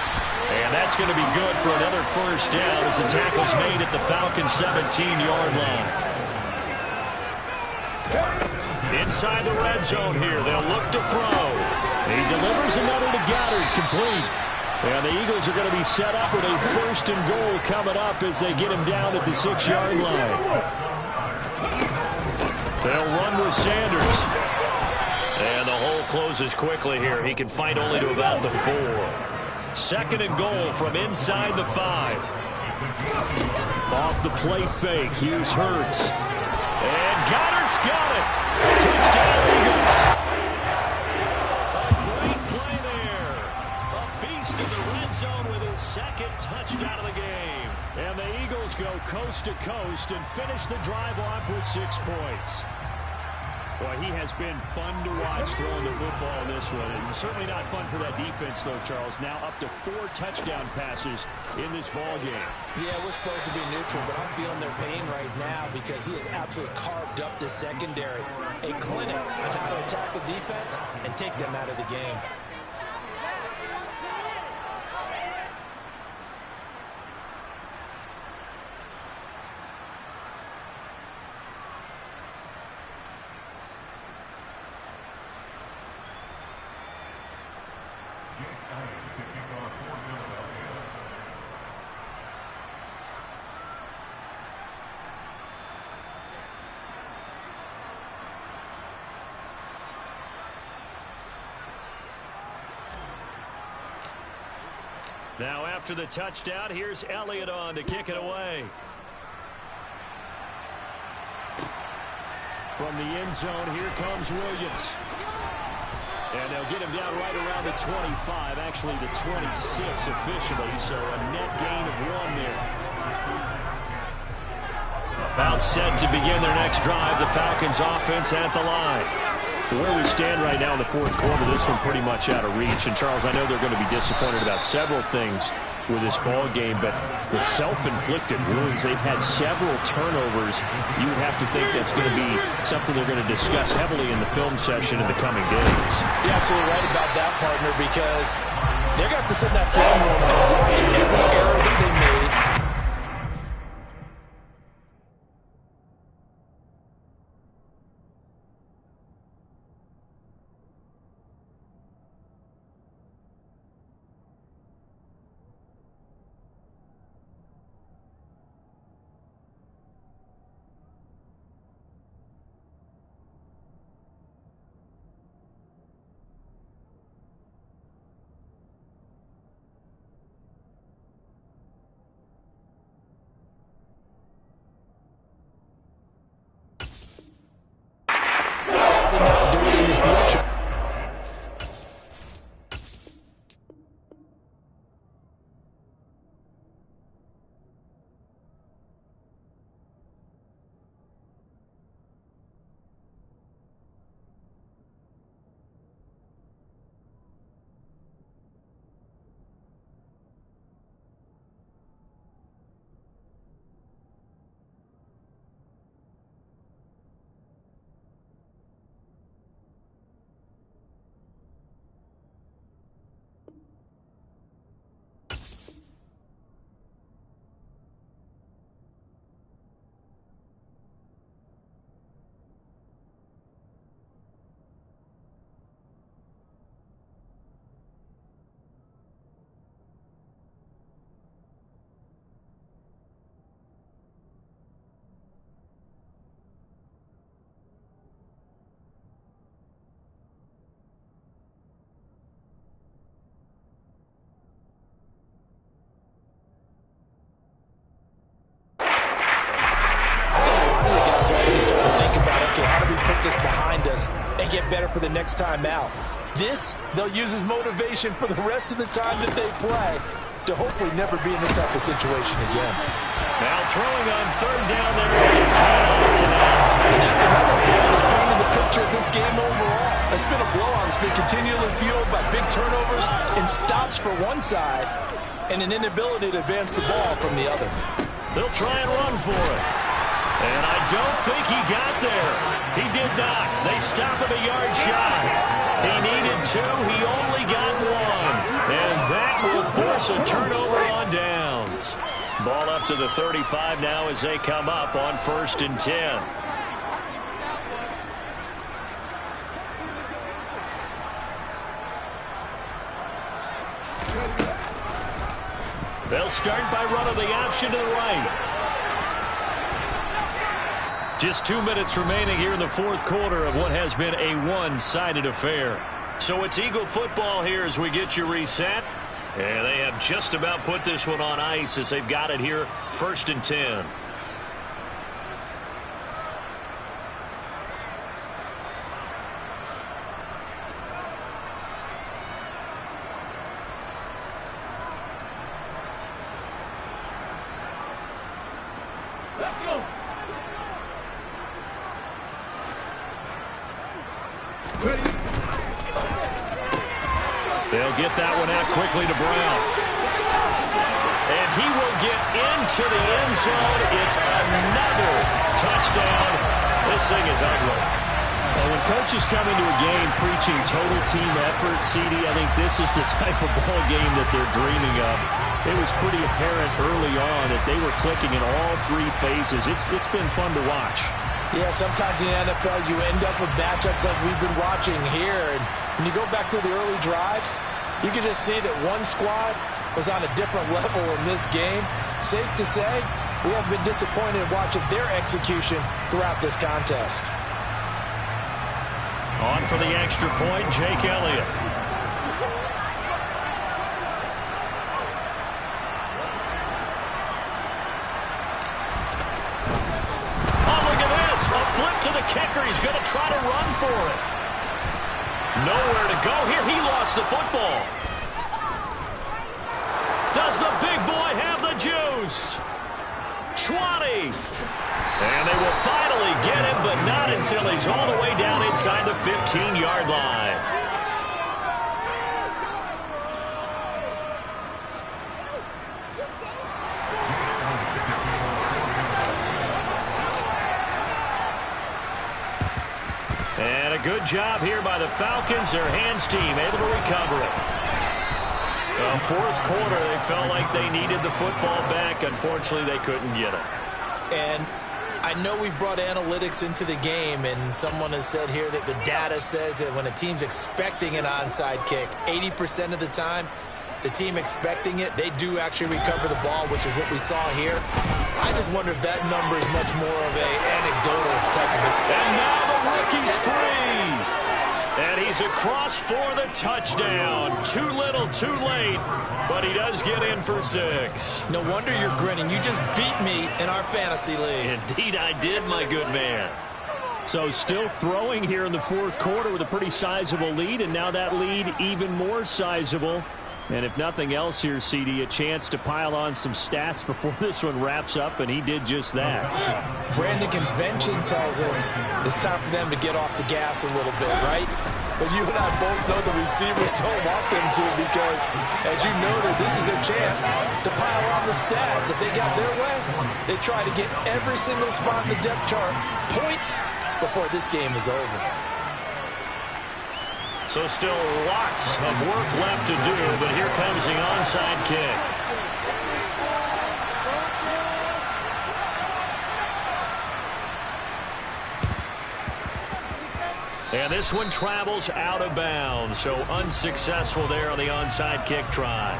And that's going to be good for another first down as the tackle's made at the Falcons' 17-yard line. Inside the red zone here, they'll look to throw. He delivers another to Goddard, complete. And the Eagles are going to be set up with a 1st and goal coming up as they get him down at the 6-yard line. They'll run with Sanders. And the hole closes quickly here. He can fight only to about the 4. 2nd and goal from inside the 5. Off the play fake, here's Hurts. And Goddard's got it. Touchdown, Eagles. A great play there. A beast in the red zone with his 2nd touchdown of the game. And the Eagles go coast to coast and finish the drive off with 6 points. Boy, he has been fun to watch throwing the football in this one. It's certainly not fun for that defense, though, Charles. Now up to 4 touchdown passes in this ball game. Yeah, we're supposed to be neutral, but I'm feeling their pain right now because he has absolutely carved up this secondary. A clinic on how to attack the defense and take them out of the game. Now after the touchdown, here's Elliott on to kick it away. From the end zone, here comes Williams. And they'll get him down right around the 25, actually the 26 officially, so a net gain of 1 there. About set to begin their next drive, the Falcons offense at the line. Where we stand right now in the 4th quarter, this one pretty much out of reach. And, Charles, I know they're going to be disappointed about several things with this ball game, but the self-inflicted wounds, they've had several turnovers. You would have to think that's going to be something they're going to discuss heavily in the film session in the coming days. You're absolutely right about that, partner, because they're going to have to sit in that film room and watch every error that they made. behind us and get better for the next time out. This, they'll use as motivation for the rest of the time that they play to hopefully never be in this type of situation again. Now throwing on third down there. And that's another play that's painted the picture of this game overall. It's been a blowout. It's been continually fueled by big turnovers and stops for one side and an inability to advance the ball from the other. They'll try and run for it. And I don't think he got there. He did not. They stop him a yard shy. He needed 2. He only got 1. And that will force a turnover on downs. Ball up to the 35 now as they come up on 1st and 10. They'll start by running the option to the right. Just 2 minutes remaining here in the 4th quarter of what has been a one-sided affair. So it's Eagle football here as we get you reset. And they have just about put this one on ice as they've got it here 1st and 10. Let's go. They'll get that one out quickly to Brown. And he will get into the end zone. It's another touchdown. This thing is ugly. Well, when coaches come into a game preaching total team effort, CD, I think this is the type of ball game that they're dreaming of. It was pretty apparent early on that they were clicking in all 3 phases. It's been fun to watch. Yeah, sometimes in the NFL you end up with matchups like we've been watching here. And when you go back to the early drives, you can just see that one squad was on a different level in this game. Safe to say, we have been disappointed in watching their execution throughout this contest. On for the extra point, Jake Elliott. Oh, look at this. A flip to the kicker. He's going to try to run for it. Nowhere to go here. He lost the football. Does the big boy have the juice? 20. And they will finally get him, but not until he's all the way down inside the 15-yard line. And a good job here by the Falcons. Their hands team able to recover it. Well, 4th quarter, they felt like they needed the football back. Unfortunately, they couldn't get it. And I know we've brought analytics into the game, and someone has said here that the data says that when a team's expecting an onside kick, 80% of the time, the team expecting it, they do actually recover the ball, which is what we saw here. I just wonder if that number is much more of a anecdotal type of it. And now the rookie's free. And he's across for the touchdown. Too little, too late, but he does get in for 6. No wonder you're grinning. You just beat me in our fantasy league. Indeed I did, my good man. So still throwing here in the 4th quarter with a pretty sizable lead, and now that lead even more sizable. And if nothing else here, CD, a chance to pile on some stats before this one wraps up, and he did just that. Brandon, convention tells us it's time for them to get off the gas a little bit, right? But you and I both know the receivers don't want them to because, as you noted, this is their chance to pile on the stats. If they got their way, they try to get every single spot in the depth chart points before this game is over. So still lots of work left to do, but here comes the onside kick. And this one travels out of bounds, so unsuccessful there on the onside kick try.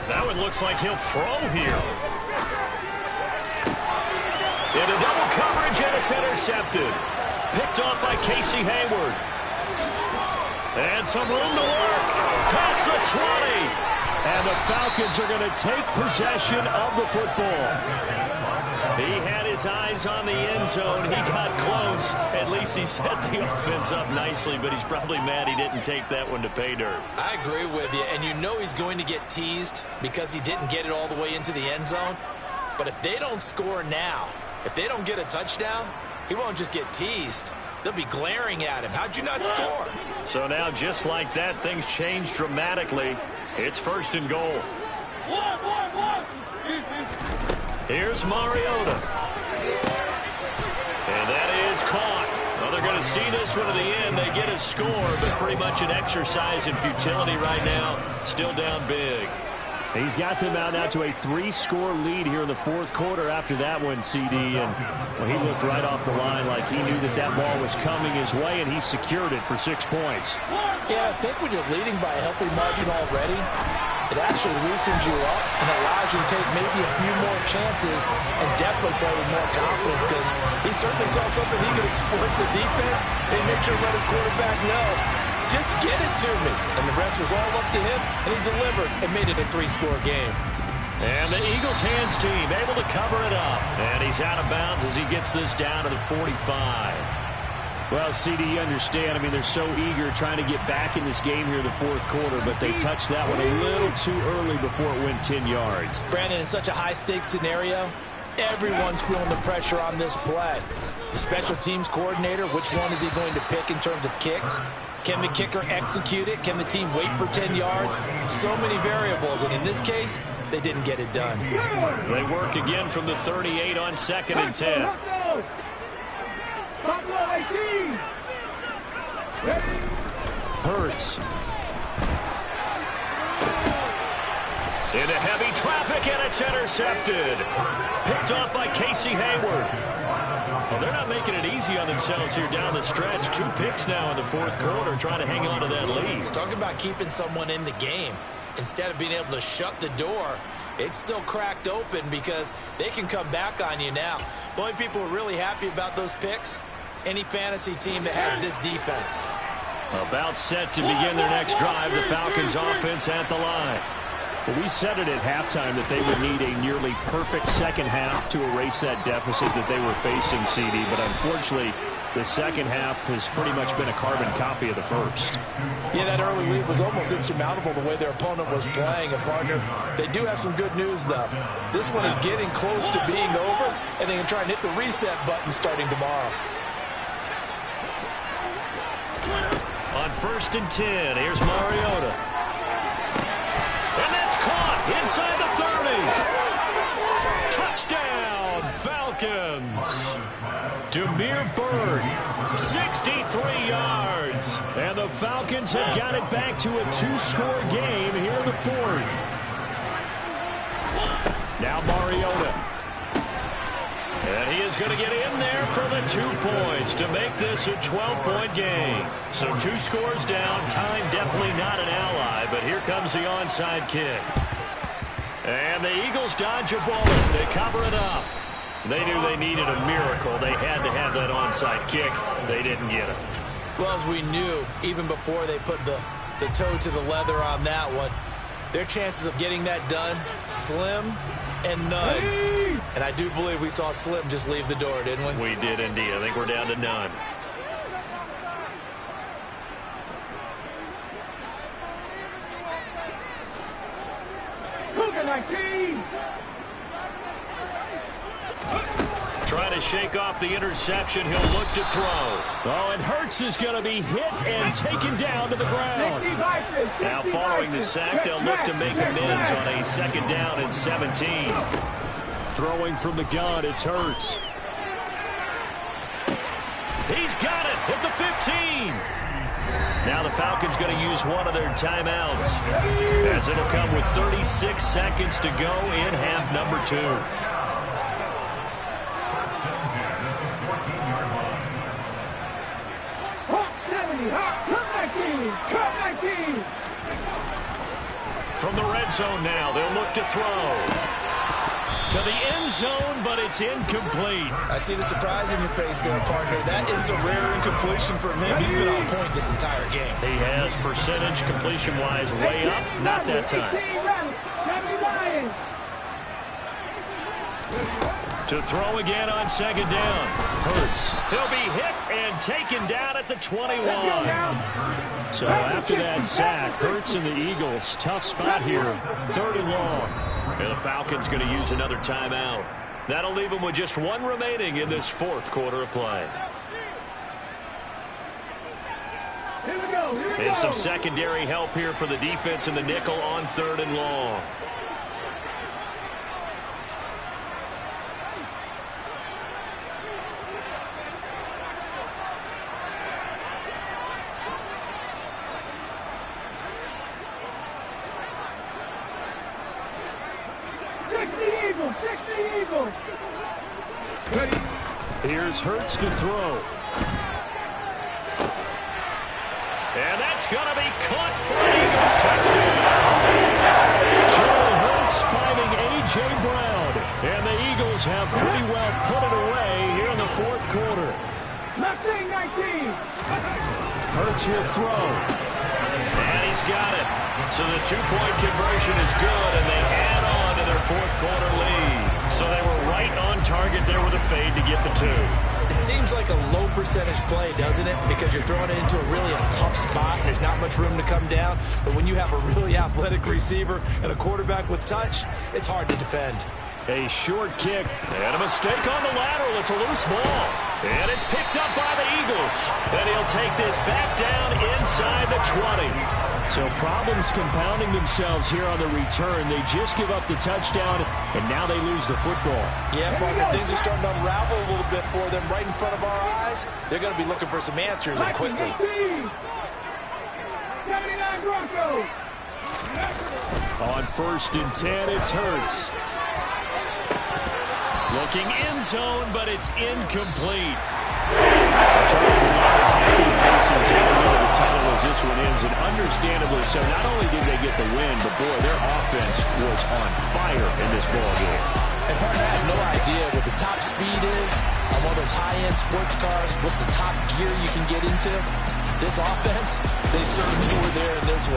That one looks like he'll throw here. In a double change, and it's intercepted. Picked off by Casey Hayward. And some room to work. Past the 20. And the Falcons are going to take possession of the football. He had his eyes on the end zone. He got close. At least he set the offense up nicely, but he's probably mad he didn't take that one to pay dirt. I agree with you, and you know he's going to get teased because he didn't get it all the way into the end zone. But if they don't score now, if they don't get a touchdown, he won't just get teased. They'll be glaring at him. How'd you not score? So now, just like that, things change dramatically. It's 1st and goal. Here's Mariota. And that is caught. Well, they're going to see this one to the end. They get a score, but pretty much an exercise in futility right now. Still down big. He's got them out now to a 3-score lead here in the 4th quarter after that one, CD. And well, he looked right off the line like he knew that that ball was coming his way, and he secured it for 6 points. Yeah, I think when you're leading by a healthy margin already, it actually loosens you up and allows you to take maybe a few more chances and definitely play with more confidence because he certainly saw something he could exploit the defense and make sure to let his quarterback know. Just get it to me. And the rest was all up to him, and he delivered and made it a 3-score game. And the Eagles hands team able to cover it up. And he's out of bounds as he gets this down to the 45. Well, CD, you understand. I mean, they're so eager trying to get back in this game here in the 4th quarter, but they touched that one a little too early before it went 10 yards. Brandon, in such a high-stakes scenario, everyone's feeling the pressure on this play. The special teams coordinator, which one is he going to pick in terms of kicks? Can the kicker execute it? Can the team wait for 10 yards? So many variables, and in this case, they didn't get it done. They work again from the 38 on 2nd and 10. Hurts. Into heavy traffic, and it's intercepted. Picked off by Casey Hayward. Well, they're not making it easy on themselves here down the stretch. 2 picks now in the 4th quarter, trying to hang on to that lead. Talk about keeping someone in the game. Instead of being able to shut the door, it's still cracked open because they can come back on you now. The only people who are really happy about those picks, any fantasy team that has this defense. About set to begin their next drive, the Falcons offense at the line. Well, we said it at halftime that they would need a nearly perfect second half to erase that deficit that they were facing, CD. But unfortunately, the second half has pretty much been a carbon copy of the first. Yeah, that early lead was almost insurmountable the way their opponent was playing. And, partner, they do have some good news, though. This one is getting close to being over, and they can try and hit the reset button starting tomorrow. On 1st and 10, here's Mariota. And that's caught inside the 30. Touchdown, Falcons. Demir Bird, 63 yards. And the Falcons have got it back to a 2-score game here in the 4th. Now Mariota. And he is going to get in there for the 2 points to make this a 12-point game. So 2 scores down. Time definitely not an ally, but here comes the onside kick. And the Eagles dodge a bullet. They cover it up. They knew they needed a miracle. They had to have that onside kick. They didn't get it. Well, as we knew, even before they put the toe to the leather on that one, their chances of getting that done, slim and none. And I do believe we saw Slim just leave the door, didn't we? We did indeed. I think we're down to none. Trying to shake off the interception. He'll look to throw. Oh, and Hurts is going to be hit and taken down to the ground. Now following the sack, they'll look to make amends on a 2nd down and 17. Throwing from the gun, it's Hurts. He's got it at the 15. Now the Falcons going to use one of their timeouts, as it'll come with 36 seconds to go in half number 2. From the red zone now, they'll look to throw. To the end zone, but it's incomplete. I see the surprise in your face there, partner. That is a rare incompletion from him. He's been on point this entire game. He has percentage completion-wise way up. Not that time. To throw again on second down. Hurts. He'll be hit and taken down at the 21. So after that sack, Hurts and the Eagles, tough spot here. 3rd and long. And the Falcons going to use another timeout. That'll leave them with just one remaining in this 4th quarter of play. And some secondary help here for the defense in the nickel on 3rd and long. Here's Hurts to throw. And that's going to be caught for an Eagles touchdown. Jalen Hurts finding A.J. Brown. And the Eagles have pretty well put it away here in the 4th quarter. 19. Hurts will throw. And he's got it. So the 2-point conversion is good, and they add on to their 4th quarter lead. So they were right on target there with a fade to get the 2. It seems like a low percentage play, doesn't it? Because you're throwing it into a tough spot. There's not much room to come down. But when you have a really athletic receiver and a quarterback with touch, it's hard to defend. A short kick. And a mistake on the lateral. It's a loose ball. And it's picked up by the Eagles. And he'll take this back down inside the 20. So problems compounding themselves here on the return. They just give up the touchdown, and now they lose the football. Yeah, partner, things are starting to unravel a little bit for them right in front of our eyes. They're going to be looking for some answers, and quickly. 79 Broncos. On 1st and 10, it's Hurts. Looking end zone, but it's incomplete. Faces heading into the tunnel as this one ends, and understandably so. Not only did they get the win, but boy, their offense was on fire in this ball game. And partner, I have no idea what the top speed is on one of those high-end sports cars. What's the top gear you can get into? This offense, they certainly were there in this one.